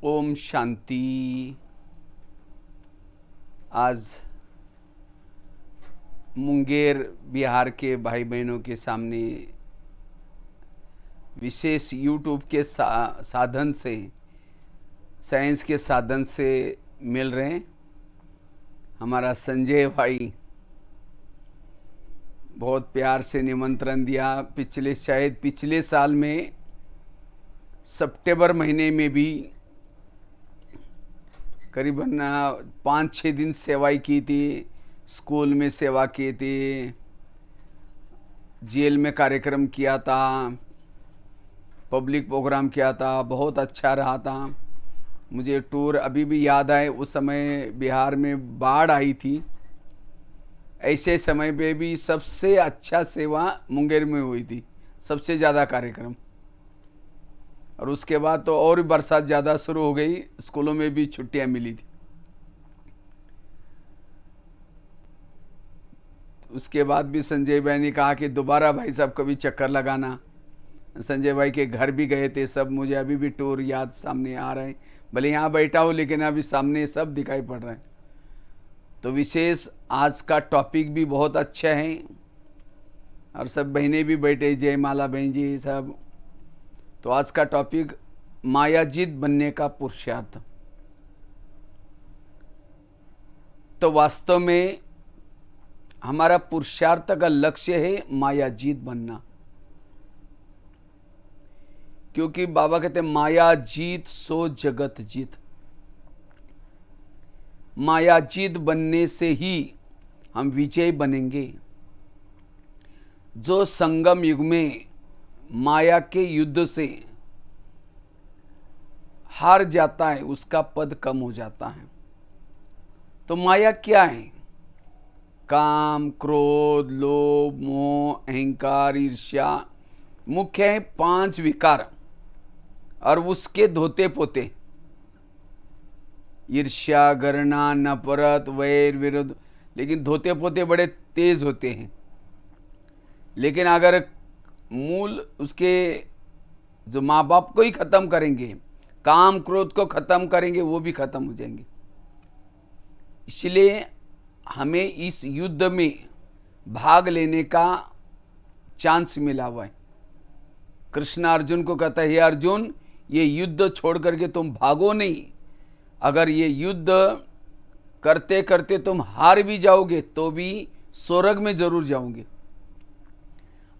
ओम शांति। आज मुंगेर बिहार के भाई बहनों के सामने विशेष यूट्यूब के साधन से, साइंस के साधन से मिल रहे हैं। हमारा संजय भाई बहुत प्यार से निमंत्रण दिया। शायद पिछले साल में सितंबर महीने में भी करीबन 5-6 दिन सेवाई की थी, स्कूल में सेवा की थी, जेल में कार्यक्रम किया था, पब्लिक प्रोग्राम किया था। बहुत अच्छा रहा था। मुझे टूर अभी भी याद आए। उस समय बिहार में बाढ़ आई थी। ऐसे समय पे भी सबसे अच्छा सेवा मुंगेर में हुई थी, सबसे ज़्यादा कार्यक्रम। और उसके बाद तो और भी बरसात ज़्यादा शुरू हो गई, स्कूलों में भी छुट्टियां मिली थी। उसके बाद भी संजय भाई ने कहा कि दोबारा भाई साहब कभी चक्कर लगाना। संजय भाई के घर भी गए थे सब। मुझे अभी भी टूर याद सामने आ रहे हैं, भले यहाँ बैठा हूँ लेकिन अभी सामने सब दिखाई पड़ रहा है। तो विशेष आज का टॉपिक भी बहुत अच्छा है और सब बहनें भी बैठे, जयमाला बहन जी सब। तो आज का टॉपिक मायाजीत बनने का पुरुषार्थ। तो वास्तव में हमारा पुरुषार्थ का लक्ष्य है मायाजीत बनना, क्योंकि बाबा कहते हैं माया जीत सो जगत जीत। मायाजीत बनने से ही हम विजय बनेंगे। जो संगम युग में माया के युद्ध से हार जाता है उसका पद कम हो जाता है। तो माया क्या है? काम, क्रोध, लोभ, मोह, अहंकार, ईर्ष्या मुख्य है 5 विकार और उसके धोते पोते। ईर्ष्या, घृणा, नफरत, वैर, विरोध। लेकिन धोते पोते बड़े तेज होते हैं। लेकिन अगर मूल उसके जो माँ बाप को ही खत्म करेंगे, काम क्रोध को खत्म करेंगे, वो भी खत्म हो जाएंगे। इसलिए हमें इस युद्ध में भाग लेने का चांस मिला हुआ है। कृष्ण अर्जुन को कहता है, हे अर्जुन, ये युद्ध छोड़ करके तुम भागो नहीं। अगर ये युद्ध करते करते तुम हार भी जाओगे तो भी स्वर्ग में जरूर जाओगे।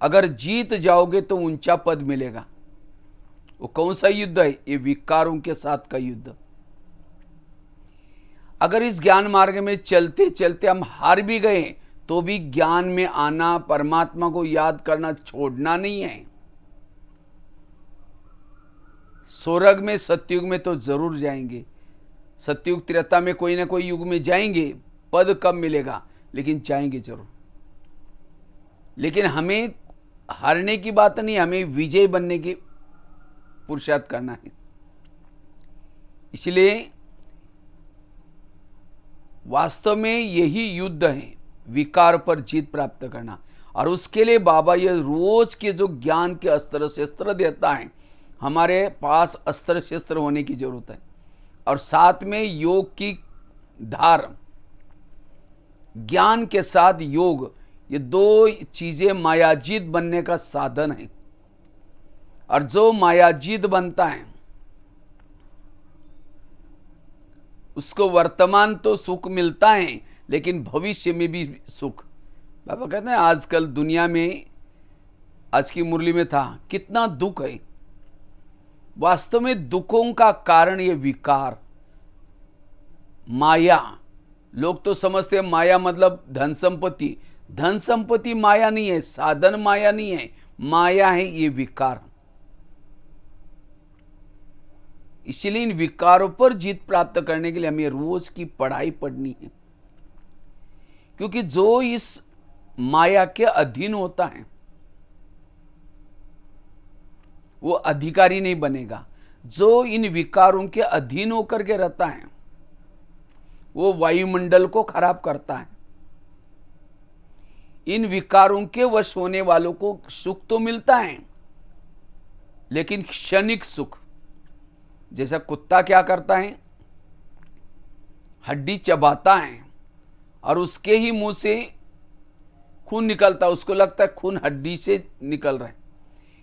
अगर जीत जाओगे तो ऊंचा पद मिलेगा। वो कौन सा युद्ध है? ये विकारों के साथ का युद्ध। अगर इस ज्ञान मार्ग में चलते चलते हम हार भी गए तो भी ज्ञान में आना, परमात्मा को याद करना छोड़ना नहीं है। स्वर्ग में सतयुग में तो जरूर जाएंगे। सतयुग त्रेता में कोई ना कोई युग में जाएंगे। पद कम मिलेगा लेकिन जाएंगे जरूर। लेकिन हमें हारने की बात नहीं, हमें विजय बनने की पुरुषार्थ करना है। इसलिए वास्तव में यही युद्ध है, विकार पर जीत प्राप्त करना। और उसके लिए बाबा ये रोज के जो ज्ञान के अस्त्र शस्त्र देता है, हमारे पास अस्त्र शस्त्र होने की जरूरत है। और साथ में योग की धार, ज्ञान के साथ योग, ये 2 चीजें मायाजीत बनने का साधन है। और जो मायाजीत बनता है उसको वर्तमान तो सुख मिलता है लेकिन भविष्य में भी सुख। बाबा कहते हैं आजकल दुनिया में, आज की मुरली में था, कितना दुख है। वास्तव में दुखों का कारण ये विकार, माया। लोग तो समझते हैं माया मतलब धन संपत्ति। धन संपत्ति माया नहीं है, साधन माया नहीं है, माया है ये विकार। इसलिए इन विकारों पर जीत प्राप्त करने के लिए हमें रोज की पढ़ाई पढ़नी है। क्योंकि जो इस माया के अधीन होता है वो अधिकारी नहीं बनेगा। जो इन विकारों के अधीन होकर के रहता है वो वायुमंडल को खराब करता है। इन विकारों के वश होने वालों को सुख तो मिलता है लेकिन क्षणिक सुख। जैसा कुत्ता क्या करता है, हड्डी चबाता है और उसके ही मुंह से खून निकलता है, उसको लगता है खून हड्डी से निकल रहा है।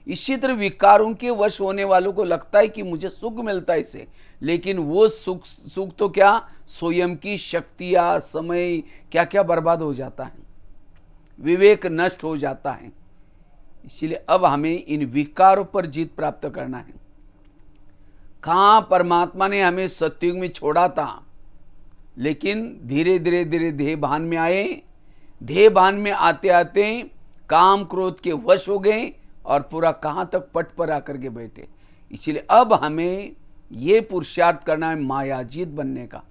इसी तरह विकारों के वश होने वालों को लगता है कि मुझे सुख मिलता है इससे, लेकिन वो सुख तो क्या, स्वयं की शक्तियां, समय क्या क्या बर्बाद हो जाता है, विवेक नष्ट हो जाता है। इसलिए अब हमें इन विकारों पर जीत प्राप्त करना है। कहाँ परमात्मा ने हमें सतयुग में छोड़ा था, लेकिन धीरे धीरे धीरे देह भान में आए, देह भान में आते आते काम क्रोध के वश हो गए और पूरा कहाँ तक पट पर आकर के बैठे। इसलिए अब हमें ये पुरुषार्थ करना है मायाजीत बनने का,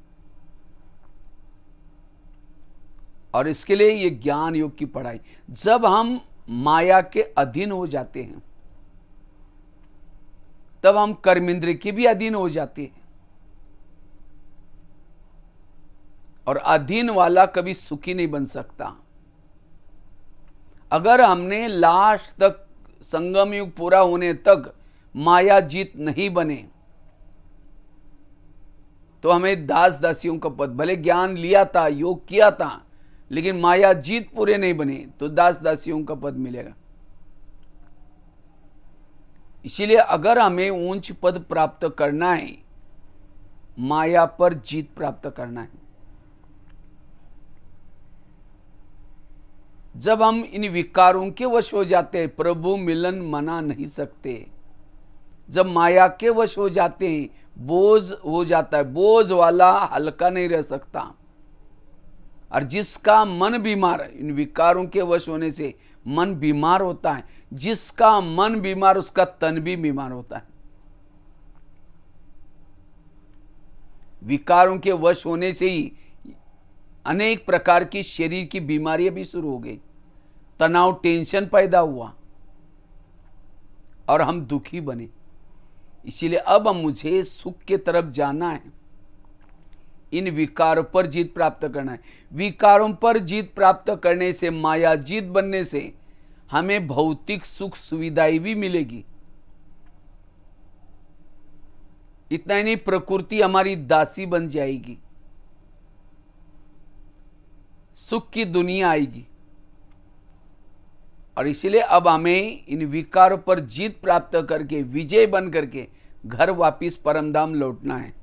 और इसके लिए ये ज्ञान योग की पढ़ाई। जब हम माया के अधीन हो जाते हैं तब हम कर्मेंद्र के भी अधीन हो जाते हैं, और अधीन वाला कभी सुखी नहीं बन सकता। अगर हमने लास्ट तक संगम युग पूरा होने तक माया जीत नहीं बने तो हमें दास दासियों का पद, भले ज्ञान लिया था, योग किया था, लेकिन माया जीत पूरे नहीं बने तो दास दासियों का पद मिलेगा। इसीलिए अगर हमें ऊंच पद प्राप्त करना है, माया पर जीत प्राप्त करना है, जब हम इन विकारों के वश हो जाते हैं, प्रभु मिलन मना नहीं सकते। जब माया के वश हो जाते हैं, बोझ हो जाता है, बोझ वाला हल्का नहीं रह सकता। और जिसका मन बीमार, इन विकारों के वश होने से मन बीमार होता है, जिसका मन बीमार उसका तन भी बीमार होता है। विकारों के वश होने से ही अनेक प्रकार की शरीर की बीमारियां भी शुरू हो गई, तनाव, टेंशन पैदा हुआ और हम दुखी बने। इसीलिए अब मुझे सुख के तरफ जाना है, इन विकारों पर जीत प्राप्त करना है। विकारों पर जीत प्राप्त करने से, माया जीत बनने से हमें भौतिक सुख सुविधाएं भी मिलेगी। इतना ही नहीं, प्रकृति हमारी दासी बन जाएगी, सुख की दुनिया आएगी। और इसलिए अब हमें इन विकारों पर जीत प्राप्त करके, विजय बन करके घर वापिस परमधाम लौटना है।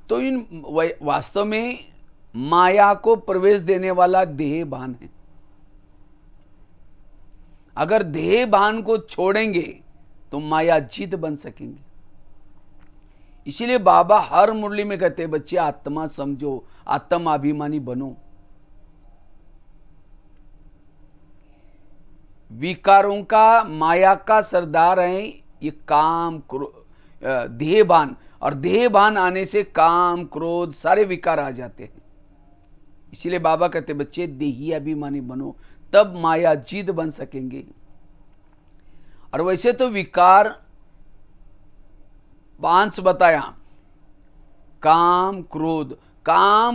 तो इन वास्तव में माया को प्रवेश देने वाला देह भान है। अगर देह भान को छोड़ेंगे तो माया जीत बन सकेंगे। इसीलिए बाबा हर मुरली में कहते हैं, बच्चे आत्मा समझो, आत्माभिमानी बनो। विकारों का, माया का सरदार है ये काम, देहभान, और देहभान आने से काम, क्रोध, सारे विकार आ जाते हैं। इसीलिए बाबा कहते बच्चे देही अभिमानी बनो, तब माया जीत बन सकेंगे। और वैसे तो विकार 5 बताया, काम,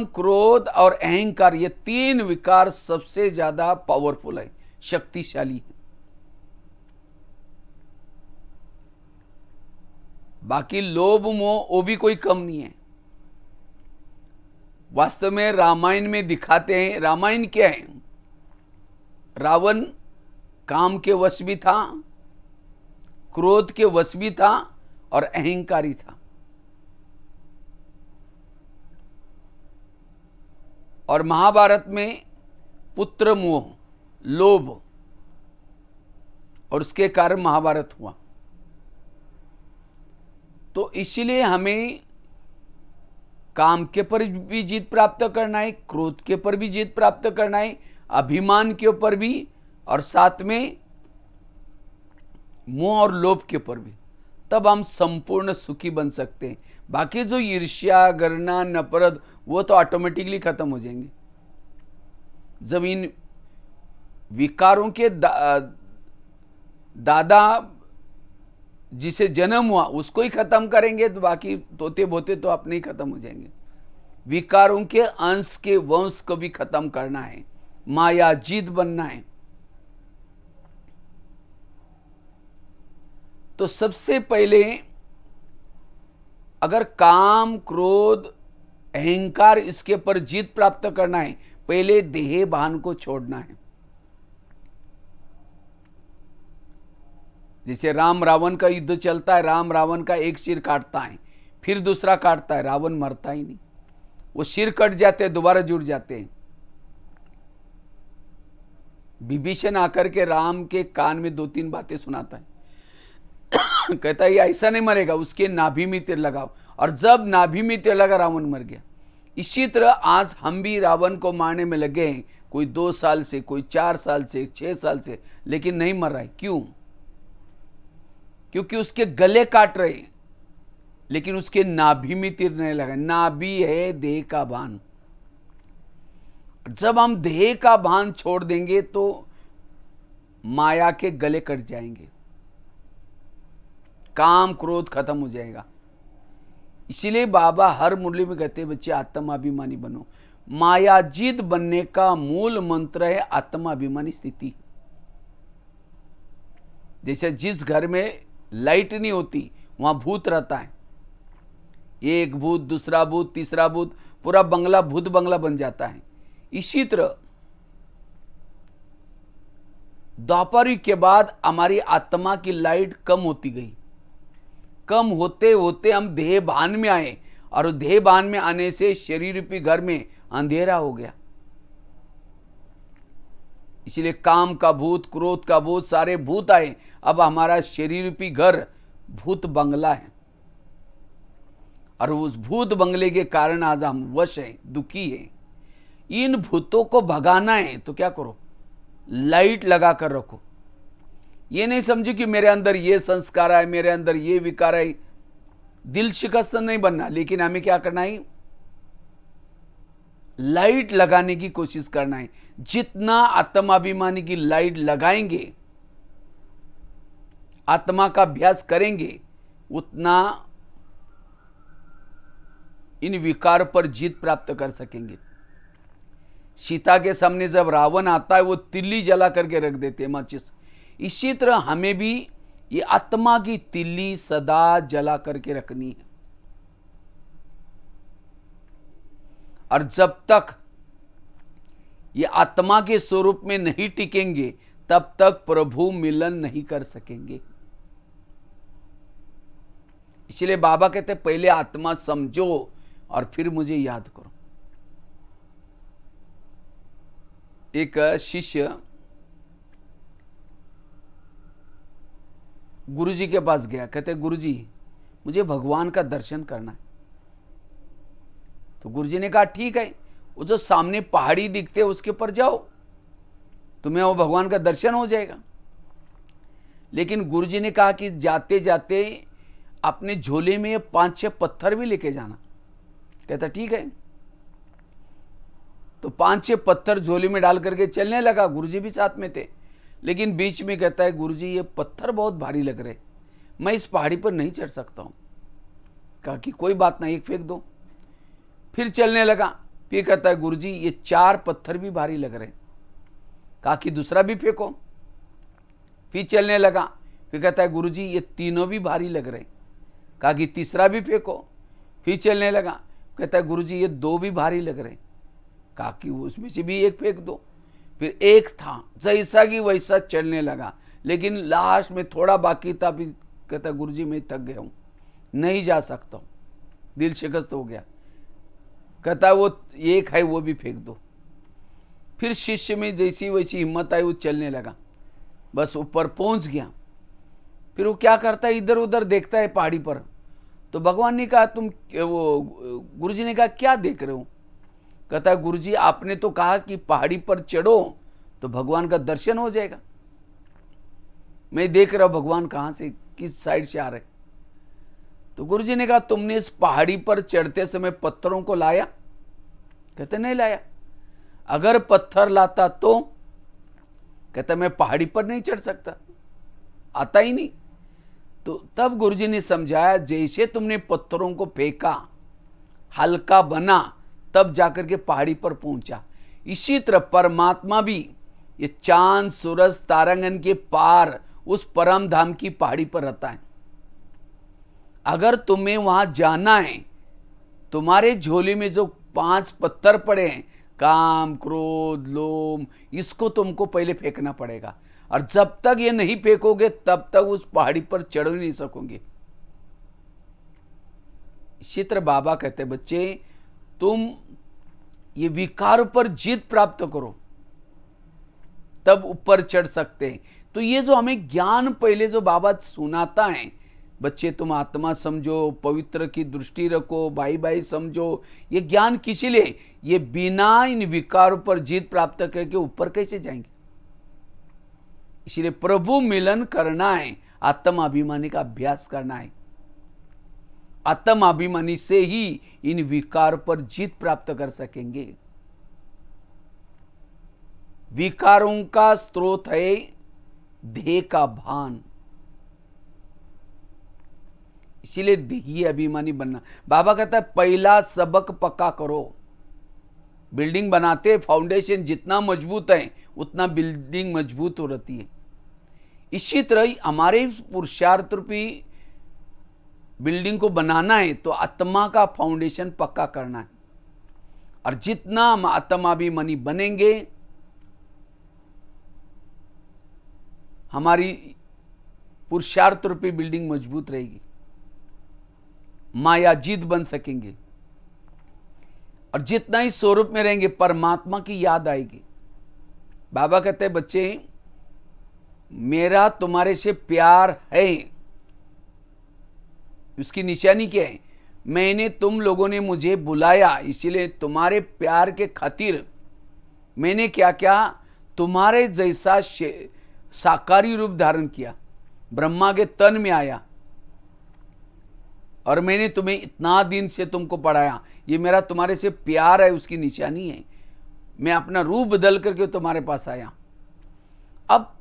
क्रोध और अहंकार, ये 3 विकार सबसे ज्यादा पावरफुल है, शक्तिशाली है। बाकी लोभ, मोह वो भी कोई कम नहीं है। वास्तव में रामायण में दिखाते हैं, रामायण क्या है, रावण काम के वश भी था, क्रोध के वश भी था और अहंकारी था। और महाभारत में पुत्र मोह, लोभ, और उसके कारण महाभारत हुआ। तो इसीलिए हमें काम के पर भी जीत प्राप्त करना है, क्रोध के पर भी जीत प्राप्त करना है, अभिमान के ऊपर भी, और साथ में मोह और लोभ के ऊपर भी। तब हम संपूर्ण सुखी बन सकते हैं। बाकी जो ईर्ष्या, घृणा, नफरत, वो तो ऑटोमेटिकली खत्म हो जाएंगे। जब इन विकारों के दादा जिसे जन्म हुआ उसको ही खत्म करेंगे तो बाकी तोते बोते तो अपने ही खत्म हो जाएंगे। विकारों के अंश के वंश को भी खत्म करना है, माया जीत बनना है। तो सबसे पहले अगर काम, क्रोध, अहंकार इसके पर जीत प्राप्त करना है, पहले देह भान को छोड़ना है। जैसे राम रावण का युद्ध चलता है, राम रावण का एक सिर काटता है, फिर दूसरा काटता है, रावण मरता ही नहीं, वो सिर कट जाते हैं, दोबारा जुड़ जाते हैं। विभीषण आकर के राम के कान में 2-3 बातें सुनाता है, कहता है ये ऐसा नहीं मरेगा, उसके नाभि में तीर लगाओ, और जब नाभि में तीर लगा रावण मर गया। इसी तरह आज हम भी रावण को मारने में लगे हैं, कोई 2 साल से, कोई 4 साल से, 6 साल से, लेकिन नहीं मर रहा है। क्यों? क्योंकि उसके गले काट रहे हैं, लेकिन उसके नाभि में तीर नहीं लगा। नाभि है देह का भान। जब हम देह का भान छोड़ देंगे तो माया के गले कट जाएंगे, काम क्रोध खत्म हो जाएगा। इसीलिए बाबा हर मुरली में कहते हैं बच्चे आत्माभिमानी बनो। मायाजीत बनने का मूल मंत्र है आत्माभिमानी स्थिति। जैसे जिस घर में लाइट नहीं होती वहां भूत रहता है, एक भूत, दूसरा भूत, तीसरा भूत, पूरा बंगला भूत बंगला बन जाता है। इसी तरह द्वापर युग के बाद हमारी आत्मा की लाइट कम होती गई। कम होते होते हम देह भान में आए, और देह भान में आने से शरीर रूपी घर में अंधेरा हो गया। इसलिए काम का भूत, क्रोध का भूत, सारे भूत आए। अब हमारा शरीर रूपी घर भूत बंगला है, और उस भूत बंगले के कारण आज हम वश हैं, दुखी हैं। इन भूतों को भगाना है तो क्या करो? लाइट लगा कर रखो। ये नहीं समझो कि मेरे अंदर ये संस्कार है, मेरे अंदर ये विकार है। दिल शिकस्त नहीं बनना, लेकिन हमें क्या करना है? लाइट लगाने की कोशिश करना है। जितना आत्माभिमानी की लाइट लगाएंगे, आत्मा का अभ्यास करेंगे, उतना इन विकार पर जीत प्राप्त कर सकेंगे। सीता के सामने जब रावण आता है, वो तिल्ली जला करके रख देते हैं, माचिस। इसी तरह हमें भी ये आत्मा की तिल्ली सदा जला करके रखनी है। और जब तक ये आत्मा के स्वरूप में नहीं टिकेंगे, तब तक प्रभु मिलन नहीं कर सकेंगे। इसलिए बाबा कहते पहले आत्मा समझो और फिर मुझे याद करो। एक शिष्य गुरुजी के पास गया, कहते गुरुजी मुझे भगवान का दर्शन करना है। तो गुरुजी ने कहा ठीक है, वो जो सामने पहाड़ी दिखते है उसके ऊपर जाओ, तुम्हें वो भगवान का दर्शन हो जाएगा। लेकिन गुरुजी ने कहा कि जाते जाते अपने झोले में 5-6 पत्थर भी लेके जाना। कहता ठीक है। तो 5-6 पत्थर झोले में डाल करके चलने लगा। गुरुजी भी साथ में थे, लेकिन बीच में कहता है गुरुजी ये पत्थर बहुत भारी लग रहे, मैं इस पहाड़ी पर नहीं चढ़ सकता हूं। कहा कि कोई बात नहीं, एक फेंक दो। फिर चलने लगा। फिर कहता है गुरुजी ये 4 पत्थर भी भारी लग रहे। कहा कि दूसरा भी फेंको। फिर चलने लगा। फिर कहता है गुरुजी ये तीनों भी भारी लग रहे। कहा कि तीसरा भी फेंको। फिर चलने लगा। कहता है गुरुजी ये 2 भी भारी लग रहे। कहा कि उसमें से भी एक फेंक दो। फिर एक था, जैसा कि वैसा चलने लगा, लेकिन लास्ट में थोड़ा बाकी था। फिर कहता गुरुजी मैं थक गया हूं, नहीं जा सकता हूं, दिल शिकस्त हो गया। कहता वो एक है वो भी फेंक दो। फिर शिष्य में जैसी वैसी हिम्मत आई, वो चलने लगा, बस ऊपर पहुंच गया। फिर वो क्या करता है, इधर उधर देखता है पहाड़ी पर। तो भगवान ने कहा तुम, वो गुरुजी ने कहा क्या देख रहे हो? कहता है गुरुजी आपने तो कहा कि पहाड़ी पर चढ़ो तो भगवान का दर्शन हो जाएगा। मैं देख रहा हूं भगवान कहां से, किस साइड से आ रहे। तो गुरुजी ने कहा तुमने इस पहाड़ी पर चढ़ते समय पत्थरों को लाया? कहते नहीं लाया। अगर पत्थर लाता तो? कहता मैं पहाड़ी पर नहीं चढ़ सकता, आता ही नहीं। तो तब गुरुजी ने समझाया जैसे तुमने पत्थरों को फेंका, हल्का बना, तब जाकर के पहाड़ी पर पहुंचा। इसी तरह परमात्मा भी ये चांद सूरज तारांगन के पार उस परम धाम की पहाड़ी पर रहता है। अगर तुम्हें वहां जाना है, तुम्हारे झोले में जो 5 पत्थर पड़े हैं, काम, क्रोध, लोभ, इसको तुमको पहले फेंकना पड़ेगा। और जब तक ये नहीं फेंकोगे तब तक उस पहाड़ी पर चढ़ ही नहीं सकोगे। इसी तरह बाबा कहते हैं, बच्चे तुम ये विकार पर जीत प्राप्त करो, तब ऊपर चढ़ सकते हैं। तो ये जो हमें ज्ञान पहले जो बाबा सुनाता है, बच्चे तुम आत्मा समझो, पवित्र की दृष्टि रखो, भाई भाई समझो, ये ज्ञान किसी लिए? ये बिना इन विकारों पर जीत प्राप्त करके ऊपर कैसे जाएंगे? इसलिए प्रभु मिलन करना है, आत्माभिमानी का अभ्यास करना है। आत्माभिमानी से ही इन विकार पर जीत प्राप्त कर सकेंगे। विकारों का स्रोत है देह का भान, इसीलिए देही अभिमानी बनना। बाबा कहता है पहला सबक पक्का करो। बिल्डिंग बनाते फाउंडेशन जितना मजबूत है उतना बिल्डिंग मजबूत हो रहती है। इसी तरह हमारे पुरुषार्थ रूपी बिल्डिंग को बनाना है तो आत्मा का फाउंडेशन पक्का करना है। और जितना हम आत्माभिमानी बनेंगे, हमारी पुरुषार्थ रूपी बिल्डिंग मजबूत रहेगी, माया जीत बन सकेंगे। और जितना ही स्वरूप में रहेंगे परमात्मा की याद आएगी। बाबा कहते हैं बच्चे मेरा तुम्हारे से प्यार है, उसकी निशानी क्या है? मैंने तुम लोगों ने मुझे बुलाया, इसीलिए तुम्हारे प्यार के खातिर मैंने क्या क्या तुम्हारे जैसा साकारी रूप धारण किया, ब्रह्मा के तन में आया और मैंने तुम्हें इतना दिन से तुमको पढ़ाया। ये मेरा तुम्हारे से प्यार है, उसकी निशानी है। मैं अपना रूप बदल करके तुम्हारे पास आया। अब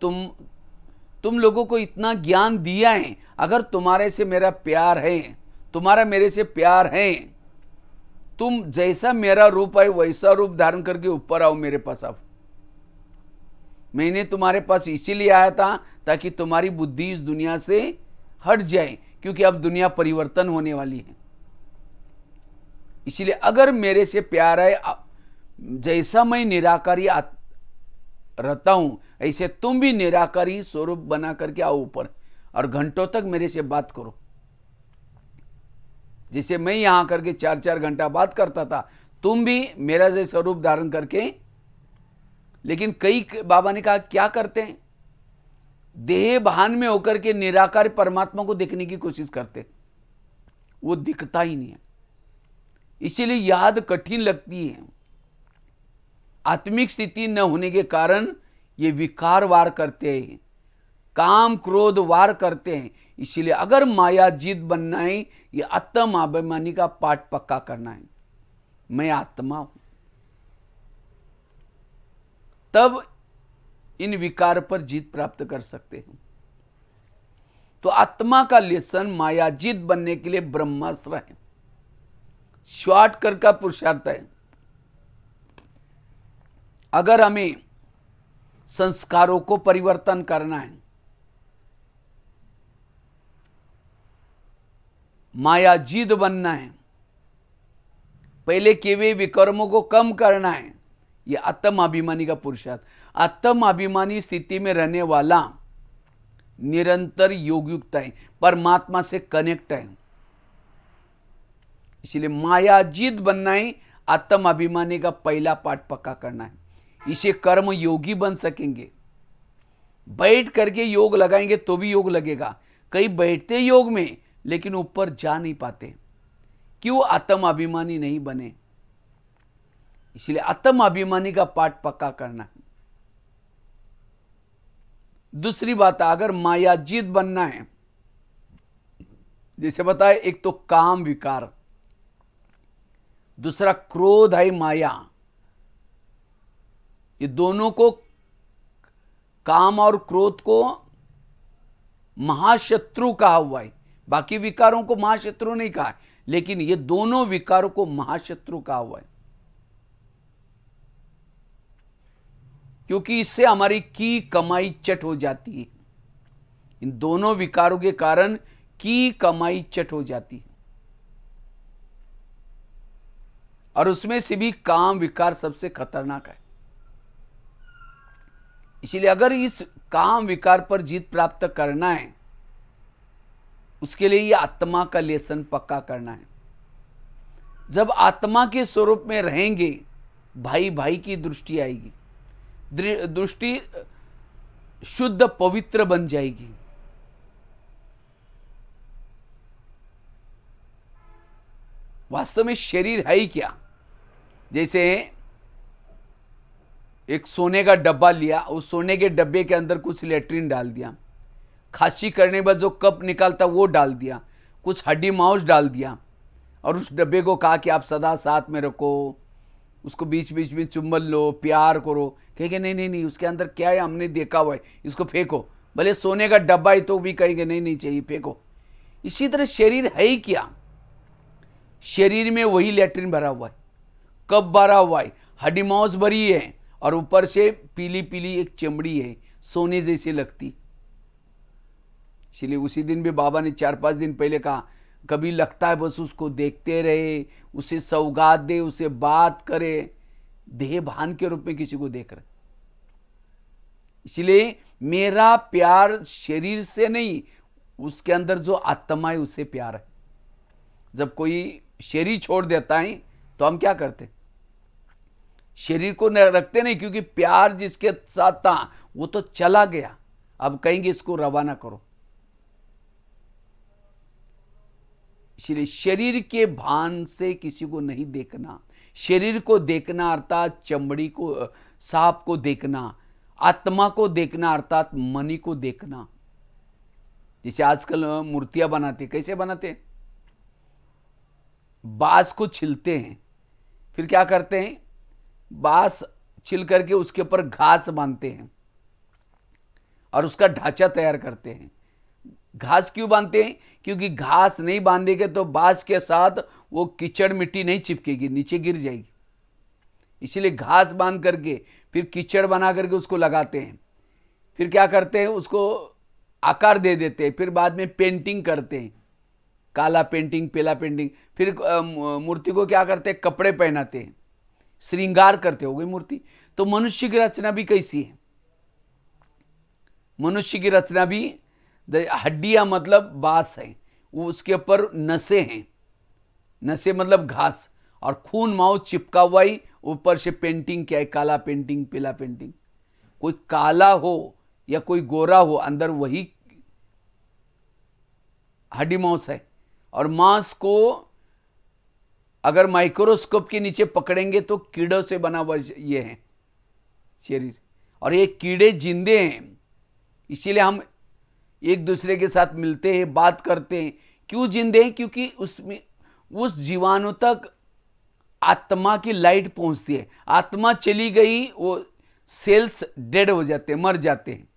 तुम लोगों को इतना ज्ञान दिया है, अगर तुम्हारे से मेरा प्यार है, तुम्हारा मेरे से प्यार है, तुम जैसा मेरा रूप है वैसा रूप धारण करके ऊपर आओ, मेरे पास आओ। मैंने तुम्हारे पास इसीलिए आया था ताकि तुम्हारी बुद्धि इस दुनिया से हट जाए, क्योंकि अब दुनिया परिवर्तन होने वाली है। इसलिए अगर मेरे से प्यार है, जैसा मैं निराकारी रहता हूं ऐसे तुम भी निराकारी स्वरूप बना करके आओ ऊपर और घंटों तक मेरे से बात करो। जैसे मैं यहां करके 4-4 घंटा बात करता था, तुम भी मेरा जैसा रूप धारण करके। लेकिन कई बाबा ने कहा क्या करते हैं, देह भान में होकर के निराकार परमात्मा को देखने की कोशिश करते, वो दिखता ही नहीं है। इसीलिए याद कठिन लगती है। आत्मिक स्थिति न होने के कारण ये विकार वार करते हैं, काम क्रोध वार करते हैं। इसीलिए अगर माया जीत बनना है, ये आत्म अभिमानी का पाठ पक्का करना है। मैं आत्मा हूं, तब इन विकार पर जीत प्राप्त कर सकते हैं। तो आत्मा का लेसन माया जीत बनने के लिए ब्रह्मास्त्र है, शॉर्टकट का पुरुषार्थ है। अगर हमें संस्कारों को परिवर्तन करना है, माया जीत बनना है, पहले किए हुए विकर्मों को कम करना है, यह आत्म अभिमानी का पुरुषार्थ। आत्म अभिमानी स्थिति में रहने वाला निरंतर योगयुक्त है, परमात्मा से कनेक्ट है। इसलिए माया जीत बनना है, आत्म अभिमानी का पहला पाठ पक्का करना है। इसे कर्म योगी बन सकेंगे। बैठ करके योग लगाएंगे तो भी योग लगेगा। कई बैठते योग में लेकिन ऊपर जा नहीं पाते, क्यों? आत्म अभिमानी नहीं बने। इसलिए आत्म अभिमानी का पाठ पक्का करना है। दूसरी बात, अगर माया जीत बनना है, जैसे बताए, एक तो काम विकार, दूसरा क्रोध है माया। ये दोनों को, काम और क्रोध को महाशत्रु कहा हुआ है। बाकी विकारों को महाशत्रु नहीं कहा, लेकिन ये दोनों विकारों को महाशत्रु कहा हुआ है, क्योंकि इससे हमारी की कमाई चट हो जाती है। इन दोनों विकारों के कारण की कमाई चट हो जाती है। और उसमें से भी काम विकार सबसे खतरनाक है। इसीलिए अगर इस काम विकार पर जीत प्राप्त करना है, उसके लिए ये आत्मा का लेसन पक्का करना है। जब आत्मा के स्वरूप में रहेंगे, भाई भाई की दृष्टि आएगी, दृष्टि शुद्ध पवित्र बन जाएगी। वास्तव में शरीर है ही क्या? जैसे एक सोने का डब्बा लिया, उस सोने के डब्बे के अंदर कुछ लेट्रिन डाल दिया, खांसी करने के बाद जो कप निकालता वो डाल दिया, कुछ हड्डी मांस डाल दिया, और उस डब्बे को कहा कि आप सदा साथ में रखो, उसको बीच बीच में चुम्बन लो, प्यार करो। कहेंगे नहीं नहीं नहीं, उसके अंदर क्या है हमने देखा हुआ है, इसको फेंको। भले सोने का डब्बा है तो भी कहेंगे नहीं नहीं चाहिए, फेंको। इसी तरह शरीर है ही क्या? शरीर में वही लेट्रिन भरा हुआ है, कप भरा हुआ है, हड्डी मांस भरी है, और ऊपर से पीली पीली एक चमड़ी है, सोने जैसी लगती। इसलिए उसी दिन भी बाबा ने 4-5 दिन पहले कहा, कभी लगता है बस उसको देखते रहे, उसे सौगात दे, उसे बात करे, देह भान के रूप में किसी को देख रहे। इसलिए मेरा प्यार शरीर से नहीं, उसके अंदर जो आत्मा है उससे प्यार है। जब कोई शरीर छोड़ देता है तो हम क्या करते? शरीर को रखते नहीं, क्योंकि प्यार जिसके साथ था वो तो चला गया। अब कहेंगे इसको रवाना करो। इसलिए शरीर के भान से किसी को नहीं देखना। शरीर को देखना अर्थात चमड़ी को, सांप को देखना। आत्मा को देखना अर्थात मनी को देखना। जैसे आजकल मूर्तियां बनाते, कैसे बनाते? बांस को छिलते हैं, फिर क्या करते हैं? बांस छिल करके उसके ऊपर घास बांधते हैं और उसका ढांचा तैयार करते हैं। घास क्यों बांधते हैं? क्योंकि घास नहीं बांधेंगे तो बांस के साथ वो कीचड़ मिट्टी नहीं चिपकेगी, नीचे गिर जाएगी। इसीलिए घास बांध करके फिर कीचड़ बना करके उसको लगाते हैं। फिर क्या करते हैं? उसको आकार दे देते हैं। फिर बाद में पेंटिंग करते हैं, काला पेंटिंग, पीला पेंटिंग। फिर मूर्ति को क्या करते हैं? कपड़े पहनाते हैं, श्रृंगार करते हो गई मूर्ति। तो मनुष्य की रचना भी कैसी है? मनुष्य की रचना भी हड्डियां मतलब बांस है, वो उसके ऊपर नसें हैं, नसें मतलब घास, और खून मांस चिपका हुआ ही, ऊपर से पेंटिंग क्या है? काला पेंटिंग, पीला पेंटिंग। कोई काला हो या कोई गोरा हो, अंदर वही हड्डी मांस है। और मांस को अगर माइक्रोस्कोप के नीचे पकड़ेंगे तो कीड़ों से बना हुआ ये है शरीर, और ये कीड़े जिंदे हैं। इसीलिए हम एक दूसरे के साथ मिलते हैं, बात करते हैं। क्यों जिंदे हैं? क्योंकि उसमें उस जीवाणु तक आत्मा की लाइट पहुंचती है। आत्मा चली गई, वो सेल्स डेड हो जाते हैं, मर जाते हैं।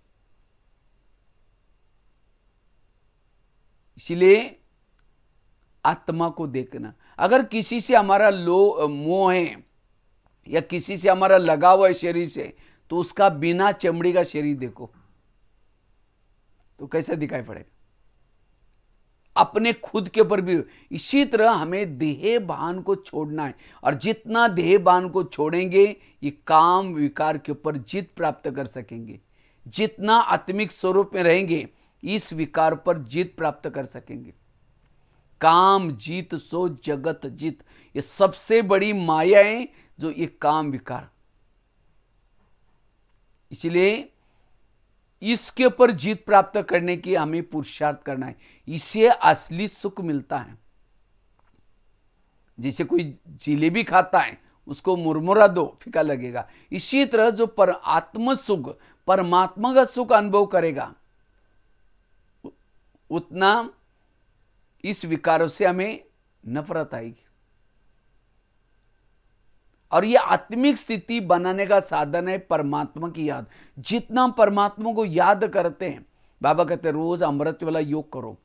इसलिए आत्मा को देखना। अगर किसी से हमारा मोह है या किसी से हमारा लगाव है शरीर से, तो उसका बिना चमड़ी का शरीर देखो तो कैसा दिखाई पड़ेगा? अपने खुद के ऊपर भी। इसी तरह हमें देह भान को छोड़ना है, और जितना देह भान को छोड़ेंगे, ये काम विकार के ऊपर जीत प्राप्त कर सकेंगे। जितना आत्मिक स्वरूप में रहेंगे, इस विकार पर जीत प्राप्त कर सकेंगे। काम जीत सो जगत जीत, ये सबसे बड़ी माया है जो ये काम विकार। इसलिए इसके ऊपर जीत प्राप्त करने की हमें पुरुषार्थ करना है। इससे असली सुख मिलता है। जैसे कोई जिलेबी खाता है, उसको मुरमुरा दो, फीका लगेगा। इसी तरह जो आत्म सुख, परमात्मा का सुख अनुभव करेगा, उतना इस विकारों से हमें नफरत आएगी। और यह आत्मिक स्थिति बनाने का साधन है परमात्मा की याद। जितना परमात्मा को याद करते हैं, बाबा कहते हैं रोज अमृत वाला योग करो,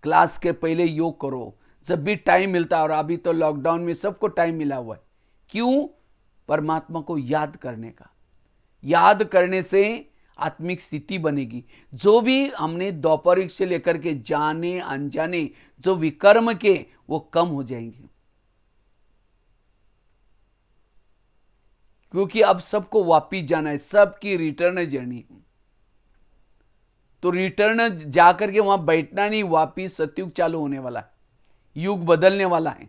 क्लास के पहले योग करो, जब भी टाइम मिलता है। और अभी तो लॉकडाउन में सबको टाइम मिला हुआ है। क्यों? परमात्मा को याद करने का। याद करने से आत्मिक स्थिति बनेगी। जो भी हमने द्वापरिक से लेकर के जाने अनजाने जो विकर्म के वो कम हो जाएंगे, क्योंकि अब सबको वापिस जाना है, सबकी रिटर्न जर्नी। तो रिटर्न जाकर के वहां बैठना नहीं, वापिस सतयुग चालू होने वाला है, युग बदलने वाला है।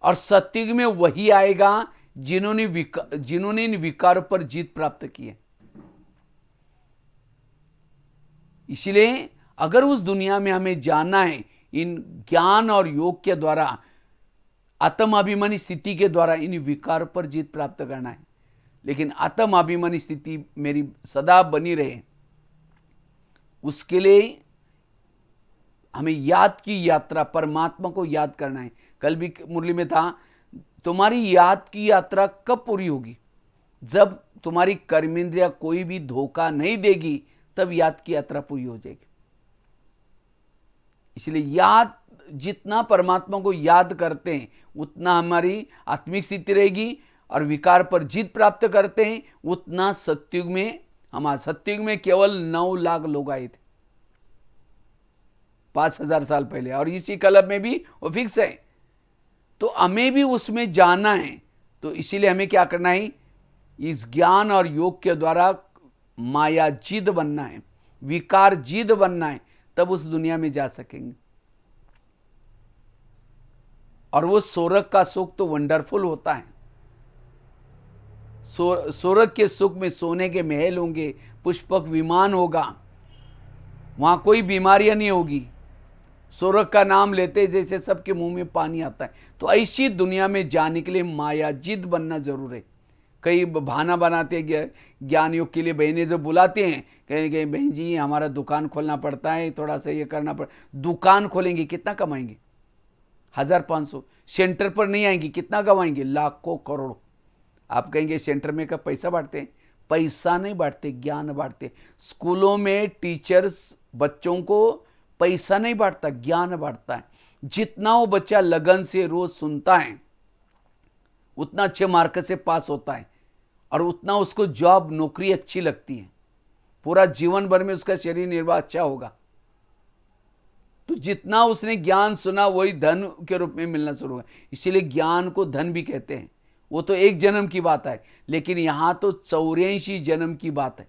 और सतयुग में वही आएगा जिन्होंने इन विकारों पर जीत प्राप्त की है। इसलिए अगर उस दुनिया में हमें जाना है, इन ज्ञान और योग के द्वारा, आत्माभिमानी स्थिति के द्वारा इन विकारों पर जीत प्राप्त करना है। लेकिन आत्माभिमानी स्थिति मेरी सदा बनी रहे, उसके लिए हमें याद की यात्रा, परमात्मा को याद करना है। कल भी मुरली में था, तुम्हारी याद की यात्रा कब पूरी होगी? जब तुम्हारी कर्मेंद्रिया कोई भी धोखा नहीं देगी, तब याद की यात्रा पूरी हो जाएगी। इसलिए याद, जितना परमात्मा को याद करते हैं उतना हमारी आत्मिक स्थिति रहेगी, और विकार पर जीत प्राप्त करते हैं उतना सतयुग में, हमारे सतयुग में केवल 9 लाख लोग आए थे 5000 साल पहले, और इसी क्लब में भी वो फिक्स है। तो हमें भी उसमें जाना है। तो इसीलिए हमें क्या करना है? इस ज्ञान और योग के द्वारा माया जीत बनना है, विकार जीत बनना है, तब उस दुनिया में जा सकेंगे। और वो स्वर्ग का सुख तो वंडरफुल होता है। स्वर्ग के सुख में सोने के महल होंगे, पुष्पक विमान होगा, वहां कोई बीमारियां नहीं होगी। स्वर्ग का नाम लेते जैसे सबके मुंह में पानी आता है। तो ऐसी दुनिया में जाने के लिए माया जिद बनना जरूर है। कई बहाना बनाते हैं ज्ञान योग के लिए, बहनें जो बुलाते हैं, कहेंगे बहन जी हमारा दुकान खोलना पड़ता है, थोड़ा सा ये करना पड़ता। दुकान खोलेंगे कितना कमाएंगे? 1500। सेंटर पर नहीं आएंगे कितना कमाएंगे? लाखों करोड़ों। आप कहेंगे सेंटर में का पैसा बांटते हैं? पैसा नहीं बांटते, ज्ञान बांटते। स्कूलों में टीचर्स बच्चों को पैसा नहीं बांटता, ज्ञान बांटता है। जितना वो बच्चा लगन से रोज सुनता है उतना अच्छे मार्क से पास होता है, और उतना उसको जॉब नौकरी अच्छी लगती है, पूरा जीवन भर में उसका शरीर निर्वाह अच्छा होगा। तो जितना उसने ज्ञान सुना वही धन के रूप में मिलना शुरू हुआ। इसीलिए ज्ञान को धन भी कहते हैं। वो तो एक जन्म की बात है, लेकिन यहां तो 84 जन्म की बात है।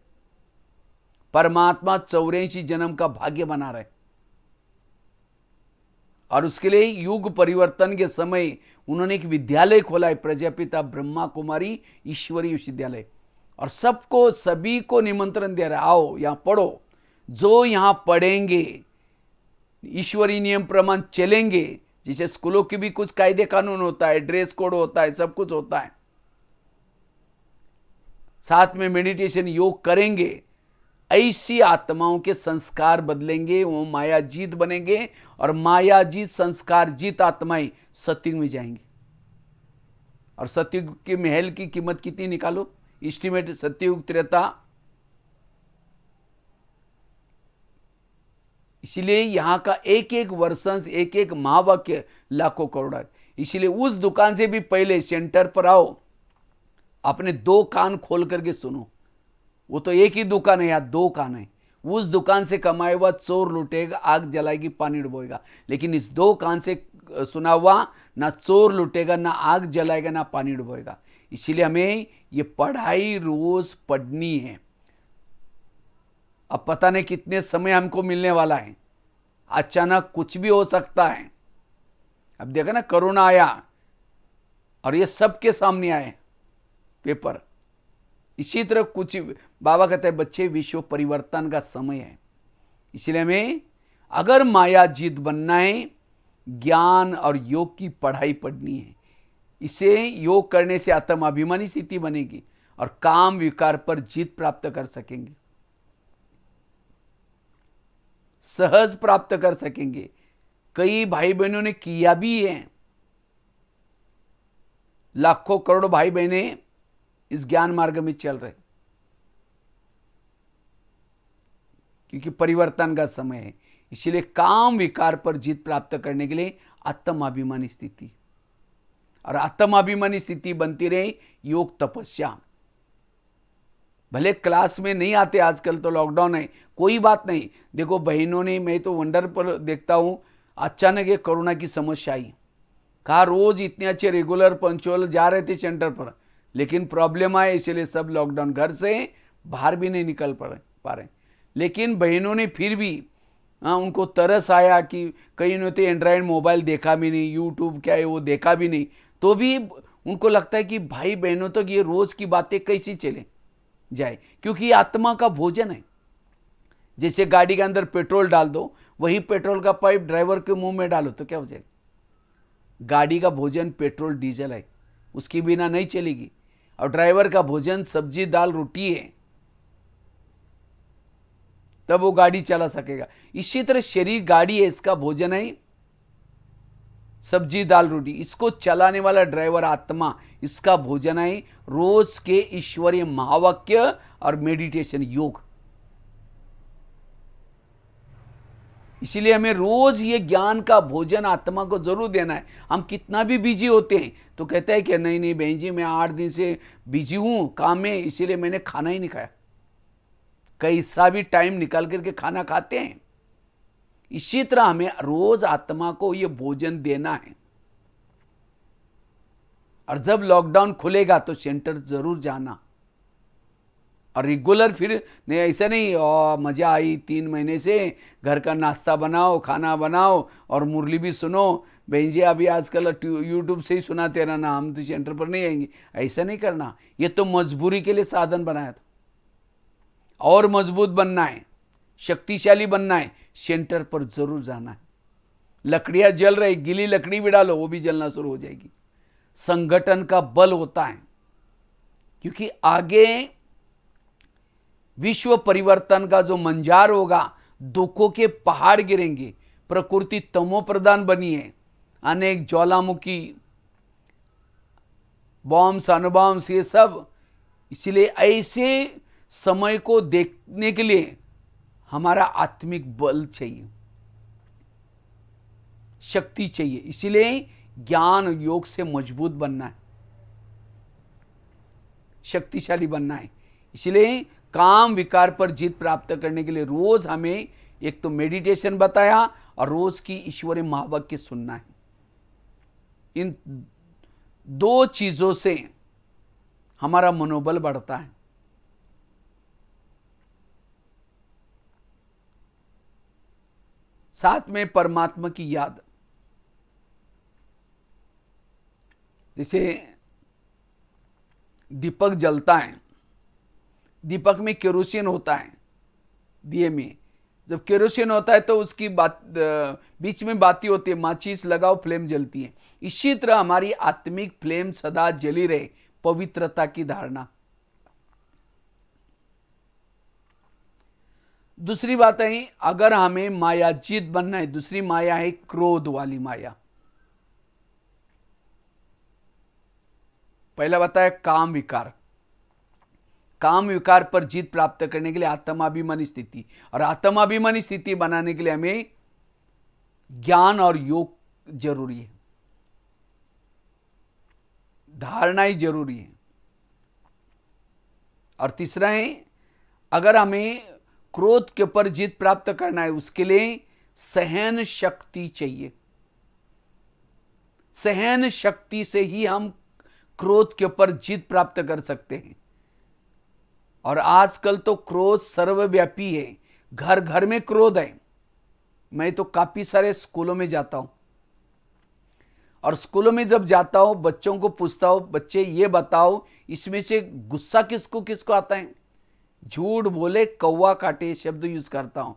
परमात्मा 84 जन्म का भाग्य बना रहे, और उसके लिए युग परिवर्तन के समय उन्होंने एक विद्यालय खोला है, प्रजापिता ब्रह्मा कुमारी ईश्वरीय विश्वविद्यालय, और सबको, सभी को निमंत्रण दे रहा है, आओ यहां पढ़ो। जो यहां पढ़ेंगे, ईश्वरीय नियम प्रमाण चलेंगे, जैसे स्कूलों के भी कुछ कायदे कानून होता है, ड्रेस कोड होता है, सब कुछ होता है, साथ में मेडिटेशन योग करेंगे, ऐसी आत्माओं के संस्कार बदलेंगे, वो माया जीत बनेंगे, और माया जीत संस्कार जीत आत्माएं सतयुग में जाएंगी। और सतयुग के महल की कीमत कितनी निकालो, एस्टिमेट, सतयुग, त्रेता। इसलिए यहां का एक एक वर्षंस, एक एक महावाक्य लाखों करोड़ है। इसलिए उस दुकान से भी पहले सेंटर पर आओ, अपने 2 कान खोल करके सुनो। वो तो एक ही दुकान है, या 2 कान है। उस दुकान से कमाया हुआ चोर लुटेगा, आग जलाएगी, पानी डुबोएगा। लेकिन इस 2 कान से सुना हुआ ना चोर लुटेगा, ना आग जलाएगा, ना पानी डुबोएगा। इसीलिए हमें ये पढ़ाई रोज पढ़नी है। अब पता नहीं कितने समय हमको मिलने वाला है, अचानक कुछ भी हो सकता है। अब देखा ना, कोरोना आया और ये सबके सामने आए पेपर। इसी तरह कुछ बाबा कहते हैं बच्चे, विश्व परिवर्तन का समय है। इसलिए हमें अगर माया जीत बनना है, ज्ञान और योग की पढ़ाई पढ़नी है। इसे योग करने से आत्माभिमानी स्थिति बनेगी और काम विकार पर जीत प्राप्त कर सकेंगे, सहज प्राप्त कर सकेंगे। कई भाई बहनों ने किया भी है, लाखों करोड़ों भाई बहनें इस ज्ञान मार्ग में चल रहे, क्योंकि परिवर्तन का समय है। इसलिए काम विकार पर जीत प्राप्त करने के लिए आत्माभिमानी स्थिति, और आत्माभिमानी स्थिति बनती रहे योग तपस्या। भले क्लास में नहीं आते, आजकल तो लॉकडाउन है, कोई बात नहीं। देखो बहनों ने, मैं तो वंडर पर देखता हूँ, अचानक ये कोरोना की समस्या आई, कहा रोज इतने अच्छे रेगुलर पंचुअल जा रहे थे सेंटर पर, लेकिन प्रॉब्लम आए इसलिए सब लॉकडाउन, घर से बाहर भी नहीं निकल पा रहे। लेकिन बहनों ने फिर भी, उनको तरस आया कि कई ने तो एंड्रॉयड मोबाइल देखा भी नहीं, यूट्यूब क्या है वो देखा भी नहीं, तो भी उनको लगता है कि भाई बहनों तक ये रोज की बातें कैसी चले जाए, क्योंकि ये आत्मा का भोजन है। जैसे गाड़ी के अंदर पेट्रोल डाल दो, वही पेट्रोल का पाइप ड्राइवर के मुंह में डालो तो क्या हो जाएगा? गाड़ी का भोजन पेट्रोल डीजल है, उसके बिना नहीं चलेगी। और ड्राइवर का भोजन सब्जी दाल रोटी है, तब वो गाड़ी चला सकेगा। इसी तरह शरीर गाड़ी है, इसका भोजन है सब्जी दाल रोटी, इसको चलाने वाला ड्राइवर आत्मा, इसका भोजन है रोज के ईश्वरीय महावाक्य और मेडिटेशन योग। इसीलिए हमें रोज ये ज्ञान का भोजन आत्मा को जरूर देना है। हम कितना भी बिजी होते हैं तो कहते हैं कि नहीं नहीं बहन जी, मैं 8 दिन से बिजी हूं काम में, इसीलिए मैंने खाना ही नहीं खाया। कैसा भी टाइम निकाल करके खाना खाते हैं। इसी तरह हमें रोज आत्मा को ये भोजन देना है। और जब लॉकडाउन खुलेगा तो सेंटर जरूर जाना, और रेगुलर फिर नहीं, ऐसा नहीं मजा आई 3 महीने से घर का नाश्ता बनाओ, खाना बनाओ और मुरली भी सुनो, बहन जी अभी आजकल यूट्यूब से ही सुनाते रहना, हम तो सेंटर पर नहीं आएंगे, ऐसा नहीं करना। ये तो मजबूरी के लिए साधन बनाया था। और मजबूत बनना है, शक्तिशाली बनना है, सेंटर पर जरूर जाना है। लकड़ियां जल रही, गीली लकड़ी भी डालो वो भी जलना शुरू हो जाएगी। संगठन का बल होता है, क्योंकि आगे विश्व परिवर्तन का जो मंजार होगा, दुखों के पहाड़ गिरेंगे, प्रकृति तमो प्रधान बनी है, अनेक ज्वालामुखी बॉम्ब्स अणुबॉम्ब्स ये सब। इसलिए ऐसे समय को देखने के लिए हमारा आत्मिक बल चाहिए, शक्ति चाहिए। इसलिए ज्ञान योग से मजबूत बनना है, शक्तिशाली बनना है। इसलिए काम विकार पर जीत प्राप्त करने के लिए रोज हमें एक तो मेडिटेशन बताया और रोज की ईश्वरीय महावाक्य सुनना है। इन 2 चीजों से हमारा मनोबल बढ़ता है। साथ में परमात्मा की याद। जैसे दीपक जलता है, दीपक में केरोसिन होता है, दिए में जब केरोसिन होता है तो उसकी बात बीच में बाती होती है, माचिस लगाओ फ्लेम जलती है। इसी तरह हमारी आत्मिक फ्लेम सदा जली रहे, पवित्रता की धारणा। दूसरी बात है, अगर हमें मायाजीत बनना है, दूसरी माया है क्रोध वाली माया। पहला बताया काम विकार। काम विकार पर जीत प्राप्त करने के लिए आत्माभिमानी स्थिति, और आत्माभिमानी स्थिति बनाने के लिए हमें ज्ञान और योग जरूरी है, धारणा ही जरूरी है। और तीसरा है, अगर हमें क्रोध के ऊपर जीत प्राप्त करना है उसके लिए सहन शक्ति चाहिए। सहन शक्ति से ही हम क्रोध के ऊपर जीत प्राप्त कर सकते हैं। और आजकल तो क्रोध सर्वव्यापी है, घर घर में क्रोध है। मैं तो काफी सारे स्कूलों में जाता हूं, और स्कूलों में जब जाता हूं बच्चों को पूछता हूं, बच्चे ये बताओ इसमें से गुस्सा किसको किसको आता है? झूठ बोले कौवा काटे शब्द यूज करता हूं।